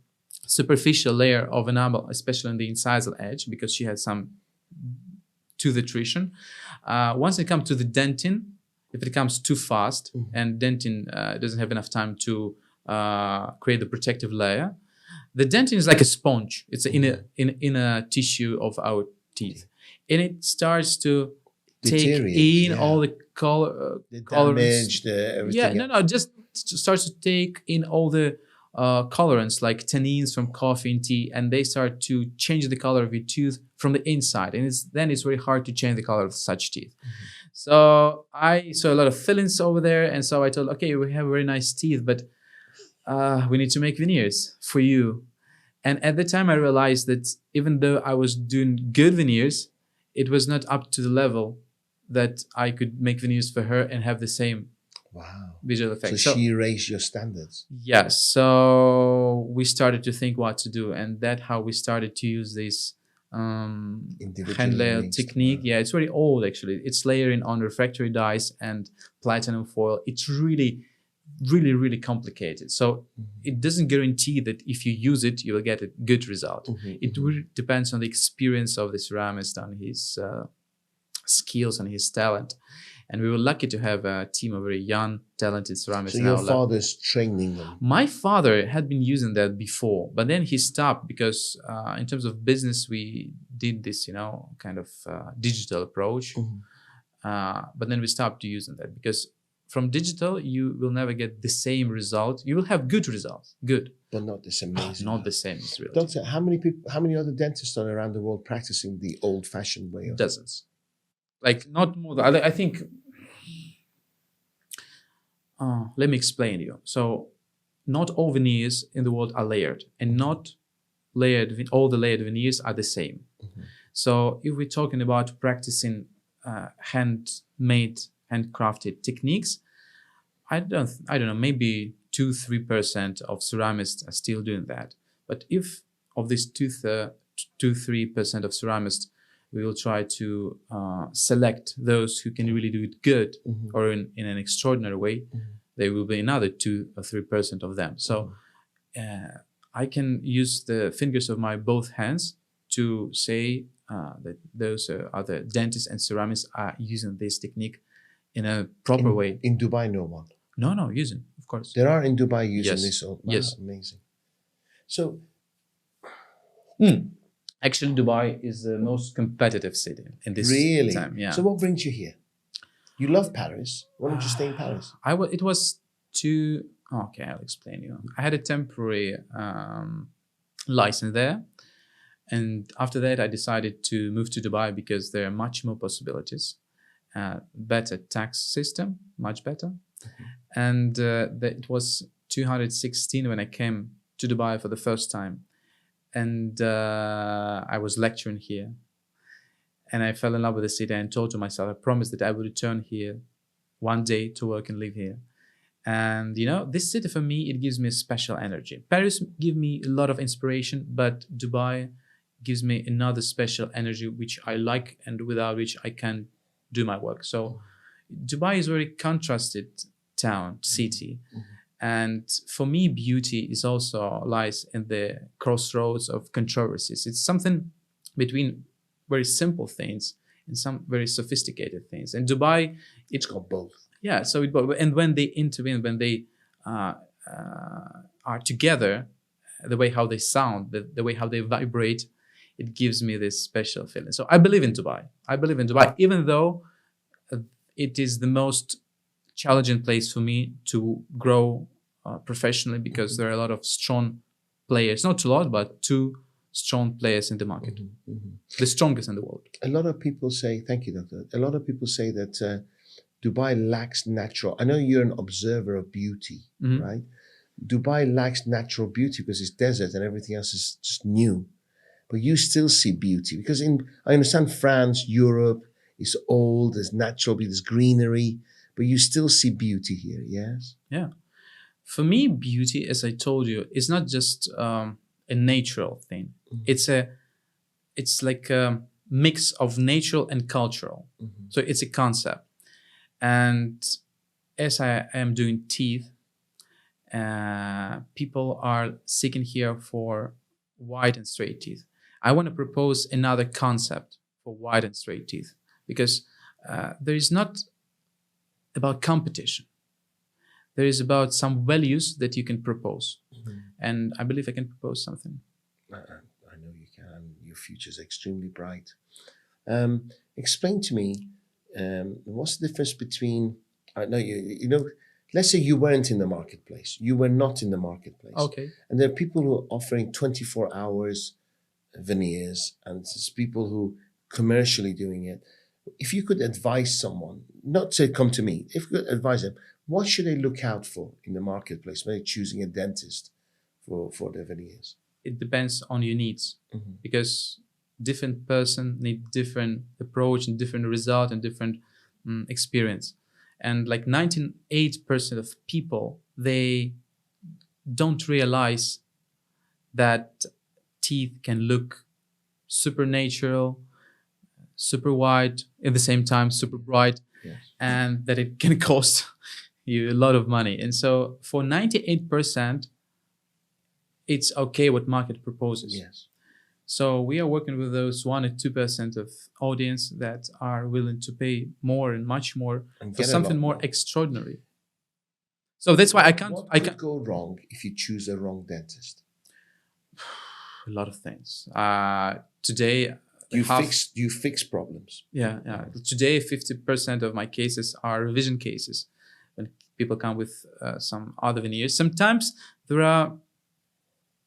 superficial layer of enamel, especially on the incisal edge, because she had some tooth attrition, once it comes to the dentin, if it comes too fast and dentin doesn't have enough time to create the protective layer, the dentin is like a sponge. It's an inner tissue of our teeth, and it starts to take in all the color, the colorants. damage, everything. Just starts to take in all the colorants like tannins from coffee and tea, and they start to change the color of your tooth from the inside, and then it's very hard to change the color of such teeth. So I saw a lot of fillings over there, and so I told, okay, we have very nice teeth, but we need to make veneers for you. And at the time I realized that even though I was doing good veneers, it was not up to the level that I could make veneers for her and have the same visual effect. So she raised your standards. Yes. So we started to think what to do, and that's how we started to use this hand layer technique. It's very old actually. It's layering on refractory dyes and platinum foil. It's really complicated. So it doesn't guarantee that if you use it, you will get a good result. It really depends on the experience of the ceramist, on his skills and his talent. And we were lucky to have a team of very young, talented ceramists. So your father's training them? My father had been using that before, but then he stopped because in terms of business, we did this, kind of digital approach. But then we stopped using that because from digital, you will never get the same result. You will have good results, but not the same. Not the same as real. Doctor, how many other dentists are around the world practicing the old-fashioned way of? Dozens. Like not more than, I think, let me explain to you. So not all veneers in the world are layered, and not all the layered veneers are the same. So if we're talking about practicing handmade, handcrafted techniques, I don't know, maybe 2-3% of ceramists are still doing that. But if of this 2-3% of ceramists, we will try to select those who can really do it good or in an extraordinary way. There will be another 2 or 3% of them. So I can use the fingers of my both hands to say that those other dentists and ceramists are using this technique in a proper way. In Dubai, no one? No, using, of course. There are in Dubai using this? Yes. Amazing. So... Actually, Dubai is the most competitive city in this time. Yeah. So what brings you here? You love Paris. Why don't you stay in Paris? It was too... Okay, I'll explain you. I had a temporary license there. And after that, I decided to move to Dubai because there are much more possibilities. Better tax system, much better. And it was 2016 when I came to Dubai for the first time. And I was lecturing here, and I fell in love with the city and told to myself, I promised that I would return here one day to work and live here. And this city for me, it gives me a special energy. Paris gives me a lot of inspiration, but Dubai gives me another special energy which I like and without which I can't do my work. So Dubai is a very contrasted city. And for me, beauty is also lies in the crossroads of controversies. It's something between very simple things and some very sophisticated things. And Dubai, it's got both. Yeah. So and when they intervene, when they are together, the way how they sound, the way how they vibrate, it gives me this special feeling. So I believe in Dubai. Even though it is the most challenging place for me to grow professionally, because there are a lot of strong players, not a lot, but 2 strong players in the market, the strongest in the world. A lot of people say, thank you, doctor. A lot of people say that Dubai lacks natural. I know you're an observer of beauty, right? Dubai lacks natural beauty because it's desert and everything else is just new. But you still see beauty because I understand France, Europe is old, there's natural beauty, there's greenery, but you still see beauty here, yes? Yeah. For me, beauty, as I told you, is not just a natural thing. It's like a mix of natural and cultural. So it's a concept. And as I am doing teeth, people are seeking here for wide and straight teeth. I want to propose another concept for wide and straight teeth because there is not about competition. There is about some values that you can propose. And I believe I can propose something. I know you can. Your future is extremely bright. Explain to me, what's the difference between, I know you know, let's say you weren't in the marketplace. You were not in the marketplace. Okay. And there are people who are offering 24 hours veneers, and there's people who commercially doing it. If you could advise someone, not to come to me, if you could advise them, what should they look out for in the marketplace when they're choosing a dentist for their veneers? It depends on your needs because different person need different approach and different result and different experience. And like 98% of people, they don't realize that teeth can look super natural, super wide, at the same time super bright, and that it can cost you a lot of money. And so for 98%, it's okay what market proposes. Yes. So we are working with those 1 or 2% of audience that are willing to pay more and much more And for get a something lot more more. extraordinary. So that's why I can't. What I could can't. go wrong if you choose a wrong dentist? A lot of things. Today, You fix problems. yeah. Today, 50% of my cases are revision cases. When people come with some other veneers, sometimes there are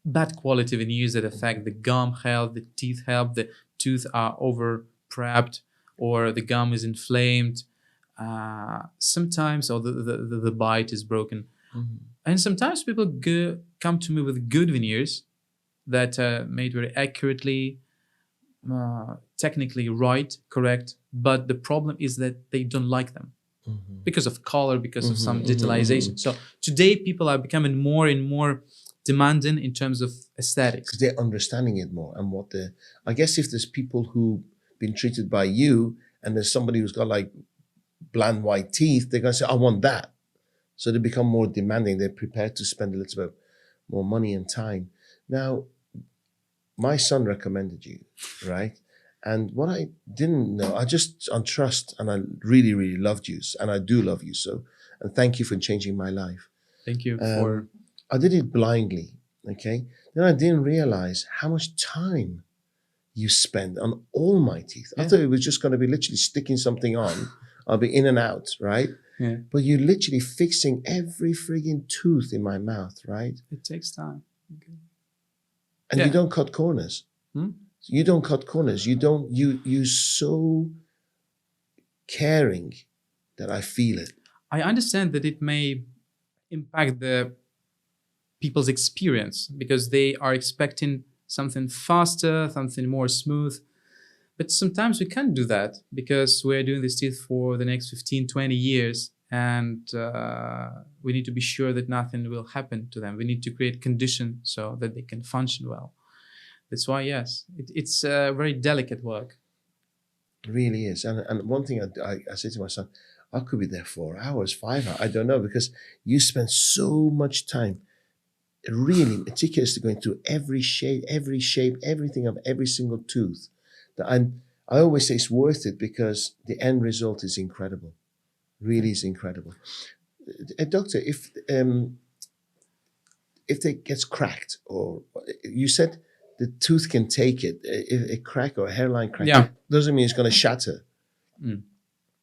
bad quality veneers that affect the gum health, the teeth health, the tooth are over prepped, or the gum is inflamed. Sometimes, or the bite is broken. And sometimes people come to me with good veneers that are made very accurately, technically right, correct. But the problem is that they don't like them because of color, because of some detailization. So today people are becoming more and more demanding in terms of aesthetics. Because they're understanding it more and I guess if there's people who've been treated by you and there's somebody who's got like bland white teeth, they're going to say, I want that. So they become more demanding. They're prepared to spend a little bit more money and time. Now, my son recommended you, right? And what I didn't know, I just on trust, and I really, really loved you, and I do love you. So, and thank you for changing my life. Thank you for. I did it blindly, okay? Then I didn't realize how much time you spend on all my teeth. I thought it was just going to be literally sticking something on. I'll be in and out, right? Yeah. But you're literally fixing every frigging tooth in my mouth, right? It takes time. Okay. And you don't cut corners. You don't cut corners. You're so caring that I feel it. I understand that it may impact the people's experience because they are expecting something faster, something more smooth. But sometimes we can't do that because we're doing these teeth for the next 15, 20 years. And we need to be sure that nothing will happen to them. We need to create conditions so that they can function well. That's why, yes, it's a very delicate work. It really is. And one thing I say to my son, I could be there 4 hours, 5 hours. I don't know, because you spend so much time really meticulously going through every shape, everything of every single tooth. I always say it's worth it because the end result is incredible. Really is incredible. Doctor, if it gets cracked, or you said the tooth can take it, a crack or a hairline crack, doesn't mean it's going to shatter.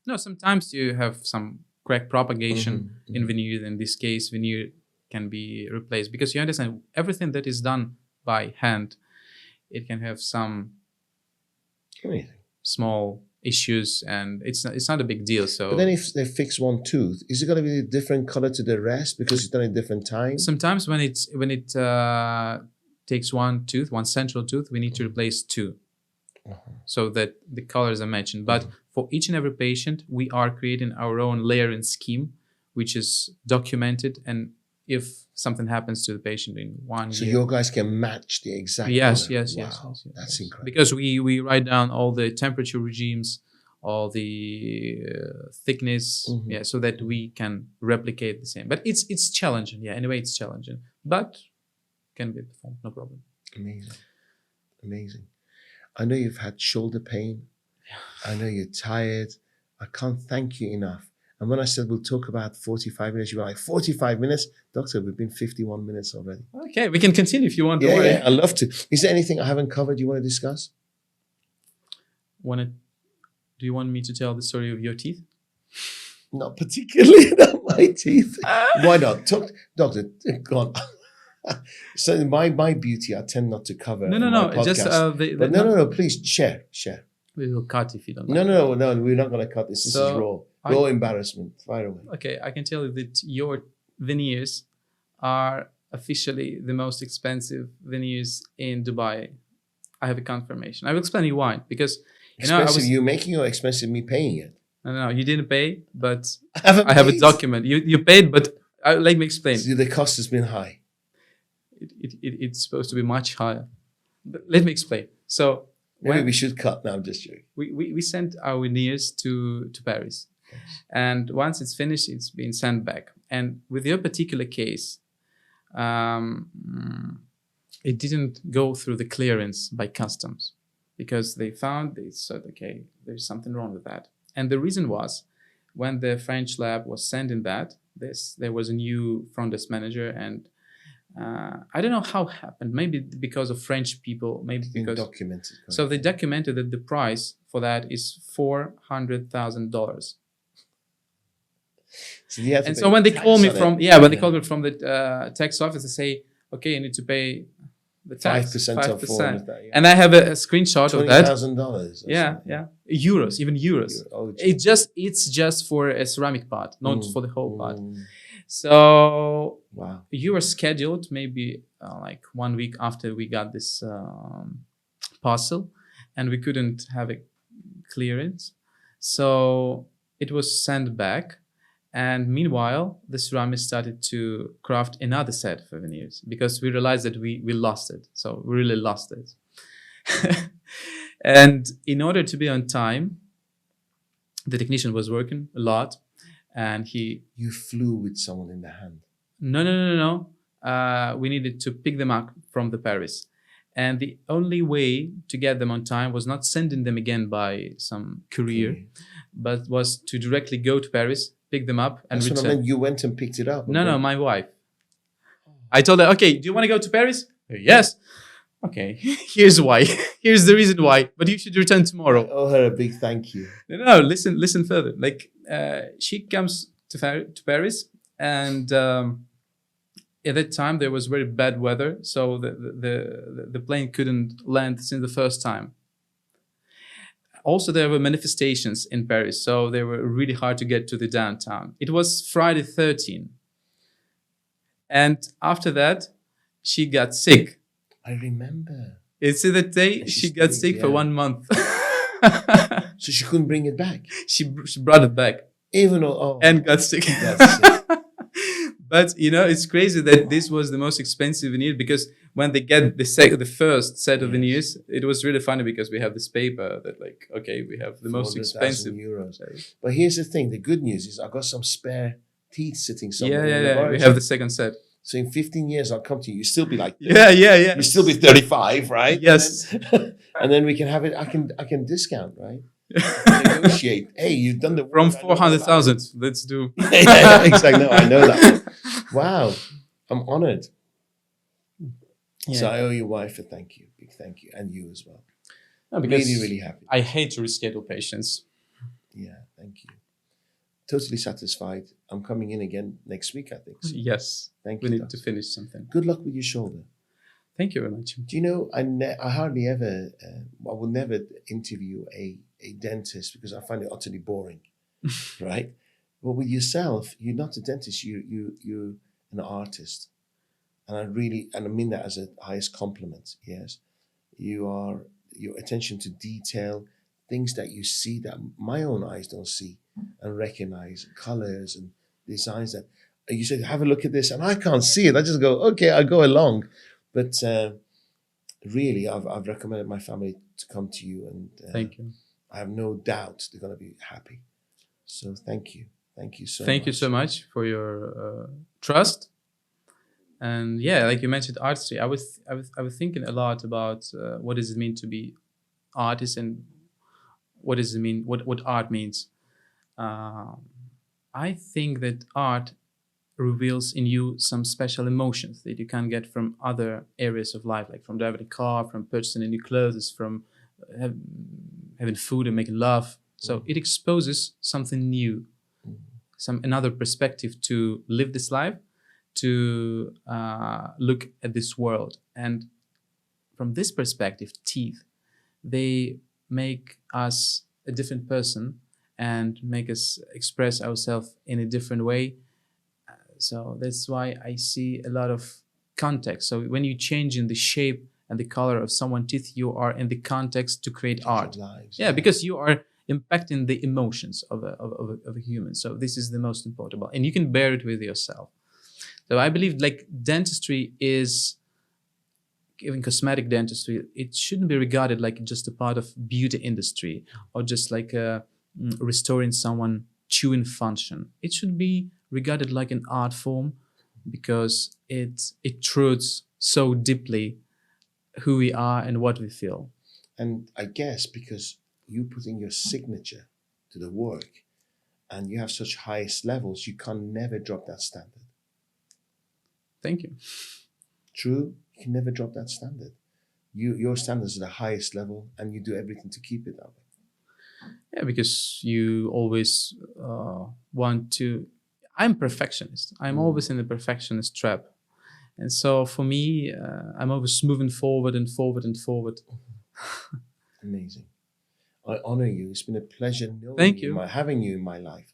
No, sometimes you have some crack propagation in veneer. In this case, veneer can be replaced because you understand everything that is done by hand, it can have some small issues, and it's not a big deal. So But then if they fix one tooth, is it going to be a different color to the rest because it's done at different time? sometimes when it takes one central tooth, we need to replace two, so that the colors are matching. But for each and every patient, we are creating our own layering scheme, which is documented. And if something happens to the patient in 1 year, So your guys can match the exact yes, color. yes, Wow, yes, that's incredible. because we write down all the temperature regimes, all the thickness, so that we can replicate the same. But it's challenging, anyway, it's challenging, but can be performed, no problem. Amazing. Amazing. I know you've had shoulder pain. I know you're tired. I can't thank you enough. And when I said we'll talk about 45 minutes, you were like, 45 minutes? Doctor, we've been 51 minutes already. Okay, we can continue if you want. Don't worry. Yeah, I'd love to. Is there anything I haven't covered you want to discuss? Do you want me to tell the story of your teeth? Not particularly, not my teeth. Why not? Doctor, go on. So my beauty, I tend not to cover. No. Podcast. Just But no. Please share. We will cut if you don't. No. We're not going to cut this. This is raw. Raw embarrassment. Fire away. Okay, I can tell you that your veneers are officially the most expensive veneers in Dubai. I have a confirmation. I will explain you why. Because expensive you making or expensive me paying it? No, you didn't pay, but I have a document. You paid, but let me explain. So the cost has been high. It's supposed to be much higher. But let me explain. So maybe we should cut. Now I'm just joking. We sent our veneers to Paris. Yes. And once it's finished, it's been sent back. And with your particular case, it didn't go through the clearance by customs, because they said, okay, there's something wrong with that. And the reason was, when the French lab was sending that, there was a new front desk manager, and I don't know how it happened. Maybe because of French people, maybe because documented. So they documented that the price for that is $400,000. So when they call me from the tax office, they say, okay, you need to pay the tax 5% of 400. Yeah. And I have a screenshot of that. $20,000. Yeah. Euros, even euros. It's just for a ceramic part, not for the whole part. So wow, you were scheduled maybe like 1 week after we got this parcel, and we couldn't have a clearance. So it was sent back. And meanwhile, the ceramist started to craft another set for veneers, because we realized that we lost it. So we really lost it. And in order to be on time, the technician was working a lot, and You flew with someone in the hand? No. We needed to pick them up from the Paris. And the only way to get them on time was not sending them again by some courier, but was to directly go to Paris, pick them up, and return. What I meant. You went and picked it up? No, my wife. I told her, okay, do you want to go to Paris? Yes. Okay, here's why. Here's the reason why. But you should return tomorrow. I owe her a big thank you. No, listen further. Like, she comes to Paris, and at that time there was very bad weather, so the plane couldn't land since the first time. Also, there were manifestations in Paris, so they were really hard to get to the downtown. It was Friday 13. And after that, she got sick. I remember. It's the day she got sick for 1 month. So she couldn't bring it back? She brought it back. And got sick. But, it's crazy that this was the most expensive veneer, because when they get the first set of veneers, it was really funny, because we have this paper that, like, okay, we have the most expensive euros. But here's the thing. The good news is I got some spare teeth sitting somewhere. Yeah. We have the second set. So in 15 years, I'll come to you. You still be like, yeah. You still be 35, right? Yes. And then we can have it. I can discount, right? Negotiate. Hey, you've done the work. From 400,000. Let's do. Yeah, exactly. No, I know that. Wow, I'm honored. Yeah. So I owe your wife a thank you, big thank you, and you as well. No, because really happy. I hate to reschedule patients. Yeah, thank you. Totally satisfied. I'm coming in again next week, I think. So. Yes. Thank you. We need to finish something. Good luck with your shoulder. Thank you very much. Do you know, I hardly ever, I will never interview a a dentist because I find it utterly boring, right? But with yourself, you're not a dentist. You're an artist, and I mean that as a highest compliment. Yes, you are your attention to detail, things that you see that my own eyes don't see and recognize, colors and designs that you said, have a look at this, and I can't see it. I just go, okay, I'll go along. But really, I've recommended my family to come to you, and Thank you. I have no doubt they're going to be happy. So thank you. Thank you so much. Thank you so much for your trust. And yeah, like you mentioned, artistry. I was thinking a lot about what does it mean to be artist, and what does it mean, what art means. I think that art reveals in you some special emotions that you can't get from other areas of life, like from driving a car, from purchasing new clothes, from having food and making love. So it exposes something new, another perspective to live this life, to look at this world. And from this perspective, teeth, they make us a different person and make us express ourselves in a different way. So that's why I see a lot of context. So when you change in the shape and the color of someone's teeth, you are in the context to create art. Lives, yeah, because you are impacting the emotions of a human. So this is the most important, and you can bear it with yourself. So I believe like dentistry is, even cosmetic dentistry, it shouldn't be regarded like just a part of beauty industry or just like restoring someone chewing function. It should be regarded like an art form, because it truths so deeply who we are and what we feel. And I guess because you put in your signature to the work and you have such highest levels, you can never drop that standard. Thank you. True, you can never drop that standard. Your standards are the highest level, and you do everything to keep it that way. Yeah, because you always want to. I'm perfectionist. I'm always in the perfectionist trap, and so for me, I'm always moving forward and forward and forward. Amazing. I honor you. It's been a pleasure knowing Thank you. Having you in my life.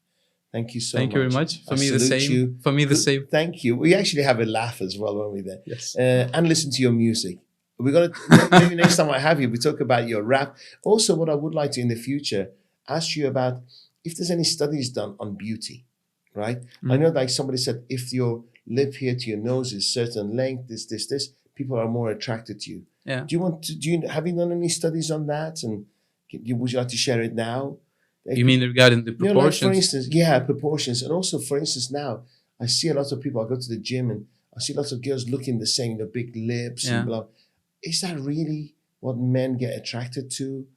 Thank you so much. Thank you very much. For I me, the salute same. you. For me, the same. Thank you. We actually have a laugh as well when we're there. Yes. And listen to your music. We're going to, maybe next time I have you, we talk about your rap. Also, what I would like to in the future ask you about if there's any studies done on beauty, right? I know like somebody said, if your lip here to your nose is certain length, this, people are more attracted to you. Yeah. Have you done any studies on that? And would you like to share it now? You mean regarding the proportions? Like for instance, proportions. And also, for instance, now I see a lot of people, I go to the gym and I see lots of girls looking the same, the big lips and blah. Is that really what men get attracted to?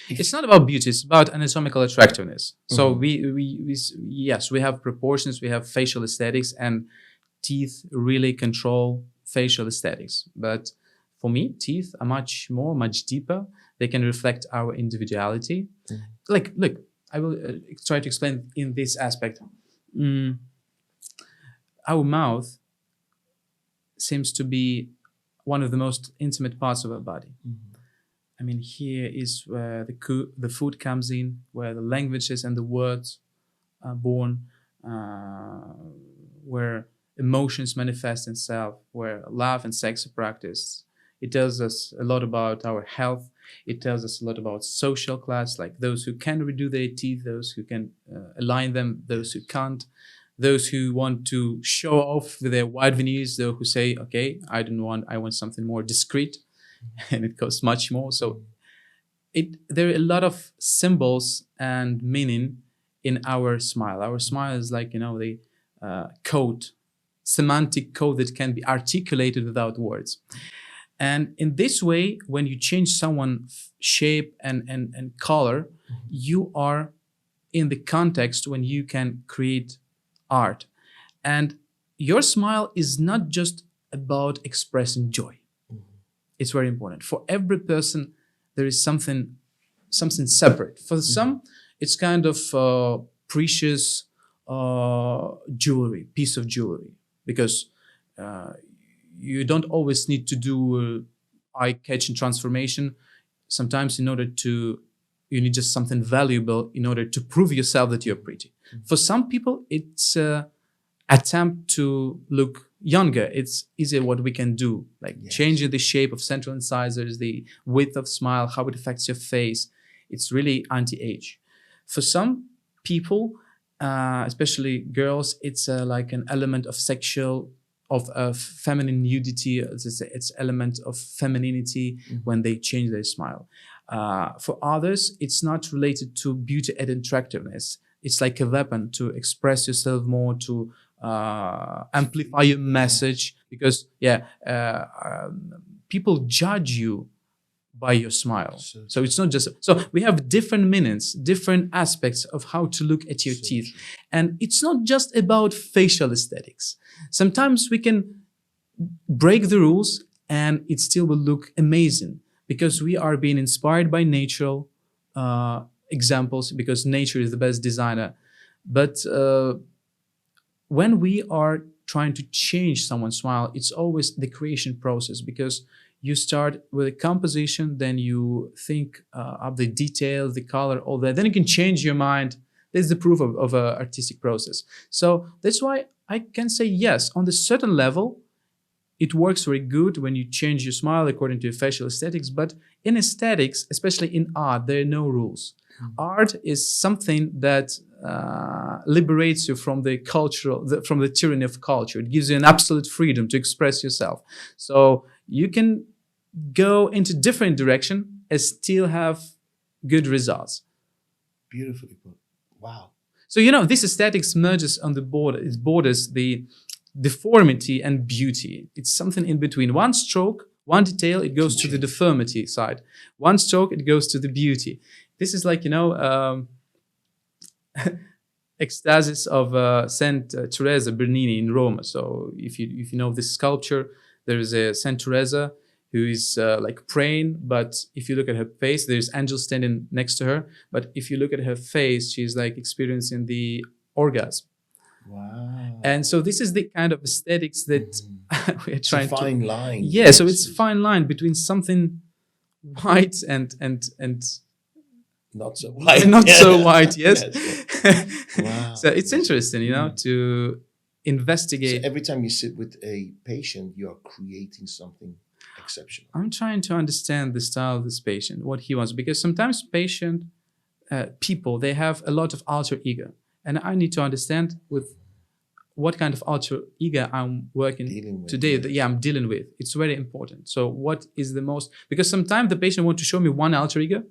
It's not about beauty, it's about anatomical attractiveness. So yes, we have proportions, we have facial aesthetics, and teeth really control facial aesthetics. But for me, teeth are much deeper. They can reflect our individuality. Like, look, I will try to explain in this aspect. Our mouth seems to be one of the most intimate parts of our body. I mean, here is where the food comes in, where the languages and the words are born, where emotions manifest themselves, where love and sex are practiced. It tells us a lot about our health. It tells us a lot about social class, like those who can redo their teeth, those who can align them, those who can't, those who want to show off with their wide veneers, those who say, okay, I want something more discreet, and it costs much more. So there are a lot of symbols and meaning in our smile. Our smile is like, the code, semantic code that can be articulated without words. And in this way, when you change someone's shape and color, you are in the context when you can create art. And your smile is not just about expressing joy. It's very important. For every person, there is something separate. For some, it's kind of precious jewelry, piece of jewelry, because you don't always need to do eye-catching transformation. Sometimes in order to you need just something valuable in order to prove yourself that you're pretty. For some people, it's attempt to look younger. It's easier what we can do, like changing the shape of central incisors, the width of smile, how it affects your face. It's really anti-age. For some people, especially girls, it's like an element of sexual, of feminine nudity. It's element of femininity when they change their smile. For others, it's not related to beauty and attractiveness. It's like a weapon to express yourself more, to amplify your message, because people judge you by your smile. So it's not just, so we have different meanings, different aspects of how to look at your teeth. And it's not just about facial aesthetics. Sometimes we can break the rules and it still will look amazing, because we are being inspired by natural examples, because nature is the best designer. But when we are trying to change someone's smile, it's always the creation process, because you start with a composition, then you think of the detail, the color, all that. Then you can change your mind. That's the proof of an artistic process. So that's why I can say yes, on the certain level, it works very good when you change your smile according to your facial aesthetics. But in aesthetics, especially in art, there are no rules. Art is something that liberates you from the cultural, from the tyranny of culture. It gives you an absolute freedom to express yourself. So you can go into different direction and still have good results. Beautifully put. Wow. So, this aesthetics merges on the border. It borders the deformity and beauty. It's something in between. One stroke, one detail, it goes to the deformity side. One stroke, it goes to the beauty. This is like, ecstasis of Saint Teresa Bernini in Rome. So if you know this sculpture, there is a Saint Teresa who is like praying, but if you look at her face, there's angels standing next to her. But if you look at her face, she's like experiencing the orgasm. Wow. And so this is the kind of aesthetics that we're trying to... It's a fine line. Yeah, so it's a fine line between something white and not so white. Not so white, yes. Wow. So it's interesting, to investigate. So every time you sit with a patient, you are creating something exceptional. I'm trying to understand the style of this patient, what he wants, because sometimes people, they have a lot of alter ego. And I need to understand with what kind of alter ego I'm working today. I'm dealing with. It's very important. So what is the most, because sometimes the patient wants to show me one alter ego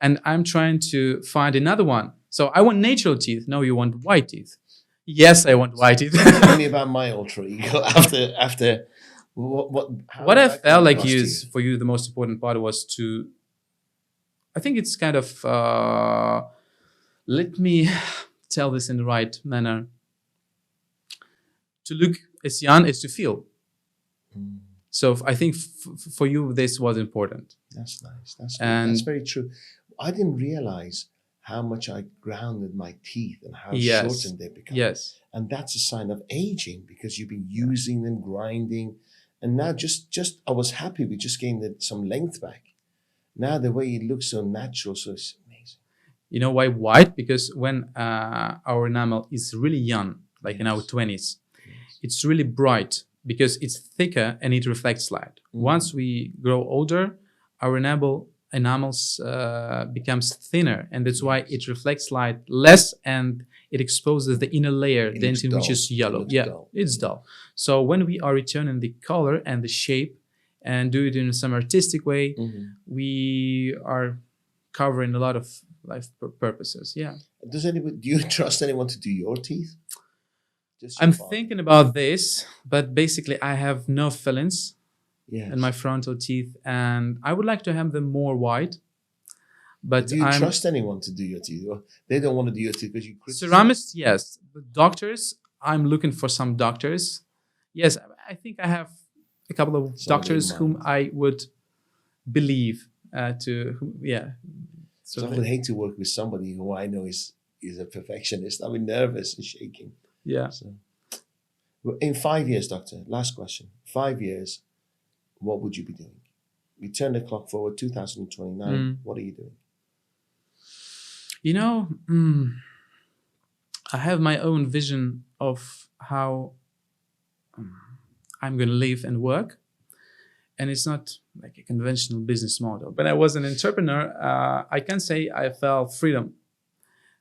and I'm trying to find another one. So I want natural teeth. No, you want white teeth. Yes, I want white teeth. Tell me about my alter ego after what I felt like for you, the most important part was to, I think it's kind of, let me tell this in the right manner. To look as young as to feel. So I think for you, this was important. That's nice. That's very true. I didn't realize how much I grounded my teeth and how shortened they become. Yes. And that's a sign of aging, because you've been using them, grinding. And now just I was happy with just getting some length back. Now the way it looks so natural, so it's amazing. You know why white? Because when our enamel is really young, like in our 20s, it's really bright because it's thicker and it reflects light. Once we grow older, our enamels becomes thinner, and that's why it reflects light less and it exposes the inner layer, dentin, which is yellow. It's dull. So when we are returning the color and the shape and do it in some artistic way, we are covering a lot of life purposes. Yeah. Do you trust anyone to do your teeth? I'm thinking about this, but basically I have no fillings in my frontal teeth, and I would like to have them more white. But do you trust anyone to do your teeth? Or they don't want to do your teeth because you criticize? Ceramists, yes. But doctors, I'm looking for some doctors. Yes, I think I have a couple of doctors whom I would believe So I would hate to work with somebody who I know is a perfectionist. I'll be nervous and shaking. Yeah. So, in 5 years, doctor, last question. 5 years, what would you be doing? We turn the clock forward, 2029. What are you doing? You know, I have my own vision of how I'm going to live and work. And it's not like a conventional business model. When I was an entrepreneur, I can say I felt freedom.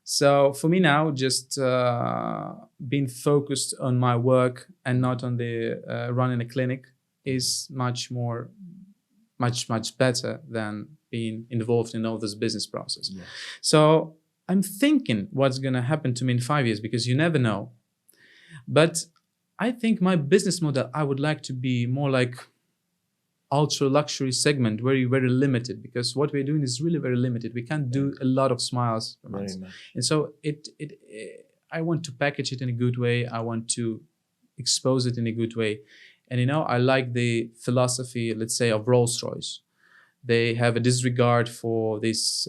So for me now, just being focused on my work and not on the running a clinic is much better than being involved in all this business process. Yeah. So I'm thinking what's going to happen to me in 5 years, because you never know. But I think my business model, I would like to be more like ultra luxury segment, very, very limited, because what we're doing is really very limited. We can't do a lot of smiles per month. And so I want to package it in a good way. I want to expose it in a good way. And, you know, I like the philosophy, let's say, of Rolls-Royce. They have a disregard for this,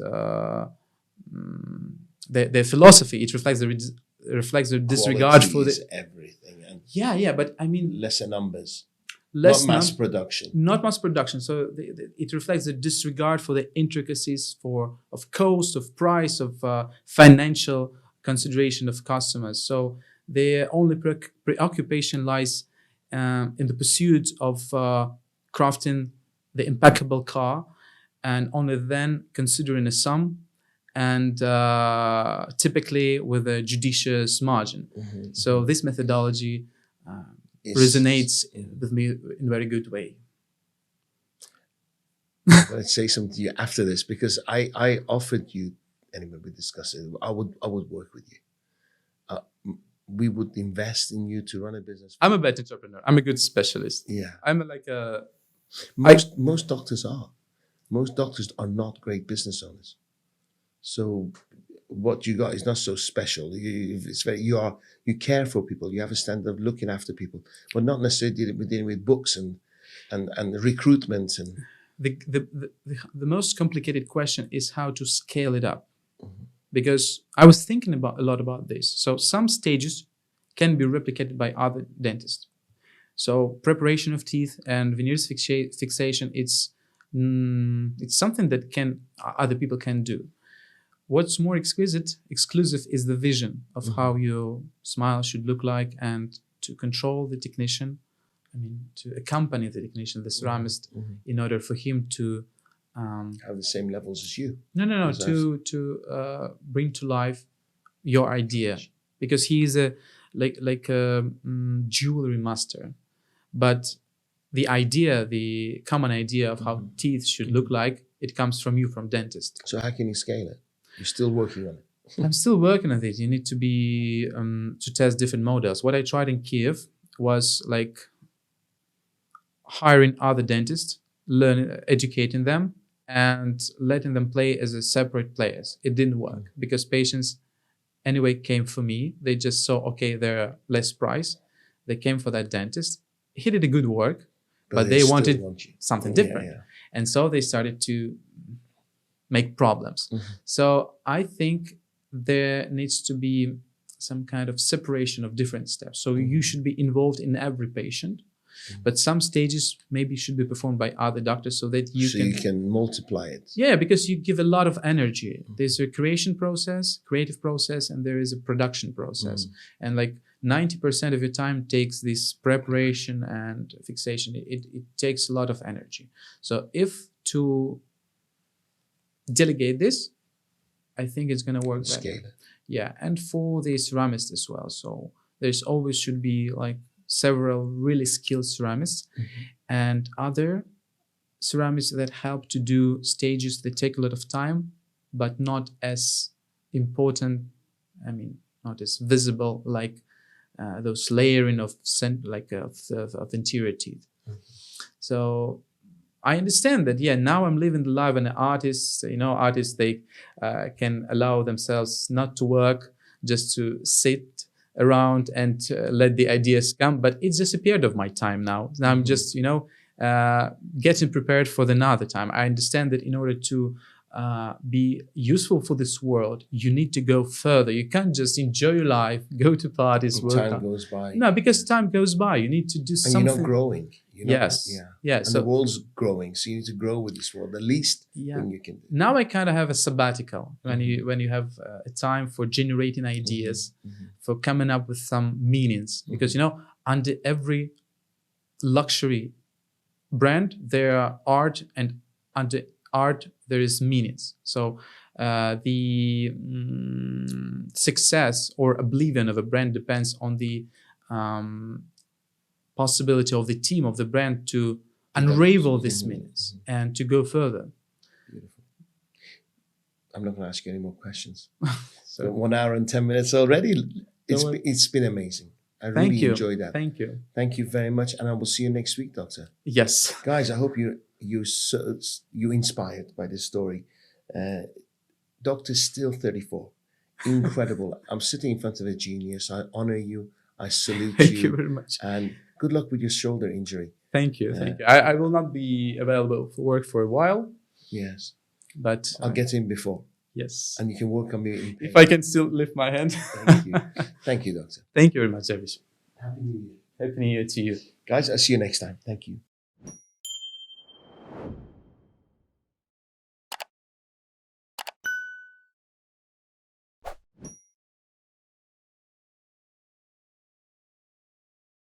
their philosophy. It reflects the disregard for the everything. And yeah, but I mean, lesser numbers. Not mass production. Not mass production. So it reflects the disregard for the intricacies of cost, of price, of financial consideration of customers. So their only preoccupation lies in the pursuit of crafting the impeccable car, and only then considering a sum, and typically with a judicious margin. Mm-hmm. So this methodology resonates with me in a very good way. I'm going to say something to you after this, because I offered you, anyway, we discussed it, I would work with you. We would invest in you to run a business. I'm a bad entrepreneur. I'm a good specialist. Yeah. I'm like a... Most doctors are. Most doctors are not great business owners. So what you got is not so special. You care for people. You have a standard of looking after people, but not necessarily dealing with books and recruitment and the most complicated question is how to scale it up. Mm-hmm. Because I was thinking a lot about this. So some stages can be replicated by other dentists. So preparation of teeth and veneers fixation, it's something that other people can do. What's more exclusive is the vision of mm-hmm. how your smile should look like, and to control the technician, to accompany the technician, the ceramist, mm-hmm. in order for him to have the same levels as you. No, to bring to life your idea, because he is a jewelry master, but the common idea of how mm-hmm. teeth should look like, it comes from you, from dentist. So how can you scale it? You're still working on it. I'm still working on it. You need to be to test different models. What I tried in Kiev was like hiring other dentists, educating them, and letting them play as a separate players. It didn't work because patients anyway came for me. They just saw, okay, they're less price. They came for that dentist. He did a good work, but they wanted something different. Yeah. And so they started to make problems. Mm-hmm. So I think there needs to be some kind of separation of different steps. So you should be involved in every patient, but some stages maybe should be performed by other doctors so that you can multiply it. Yeah, because you give a lot of energy. There's a creative process, and there is a production process. And like 90% of your time takes this preparation and fixation. It takes a lot of energy. So if to delegate this, I think it's going to work better. Scale it. Yeah, and for the ceramist as well. So there's always should be like several really skilled ceramists and other ceramists that help to do stages that take a lot of time, but not as important, not as visible like those layering of interior teeth. So I understand that, now I'm living the life, and artists, they can allow themselves not to work, just to sit around and let the ideas come. But it's just a period of my time now. I'm just, getting prepared for another time. I understand that in order to be useful for this world, you need to go further. You can't just enjoy your life, go to parties, work Time out. goes by. No, because time goes by. You need to do And something. you're not growing. You're not, Yes. Yeah. Yeah. And So the world's growing, so you need to grow with this world. The least yeah. thing you can do. Now I kind of have a sabbatical when you have a time for generating ideas, for coming up with some meanings. Because under every luxury brand there are art, and under art there is meanings. So the success or oblivion of a brand depends on the possibility of the team of the brand to unravel these meanings and to go further. Beautiful. I'm not going to ask you any more questions. So 1 hour and 10 minutes already. It's been amazing. I really enjoyed that. Thank you. Thank you very much, and I will see you next week, Doctor. Yes. Guys, I hope you inspired by this story. Doctor's still 34. Incredible. I'm sitting in front of a genius. I honor you. I salute you. Thank you very much. And good luck with your shoulder injury. Thank you. Thank you. I will not be available for work for a while. Yes. But I'll get in before. Yes. And you can work on me in pain. If I can still lift my hand. Thank you. Thank you, Doctor. Thank you very much, Dariush. Happy New Year. Happy New Year to you. Guys, I'll see you next time. Thank you.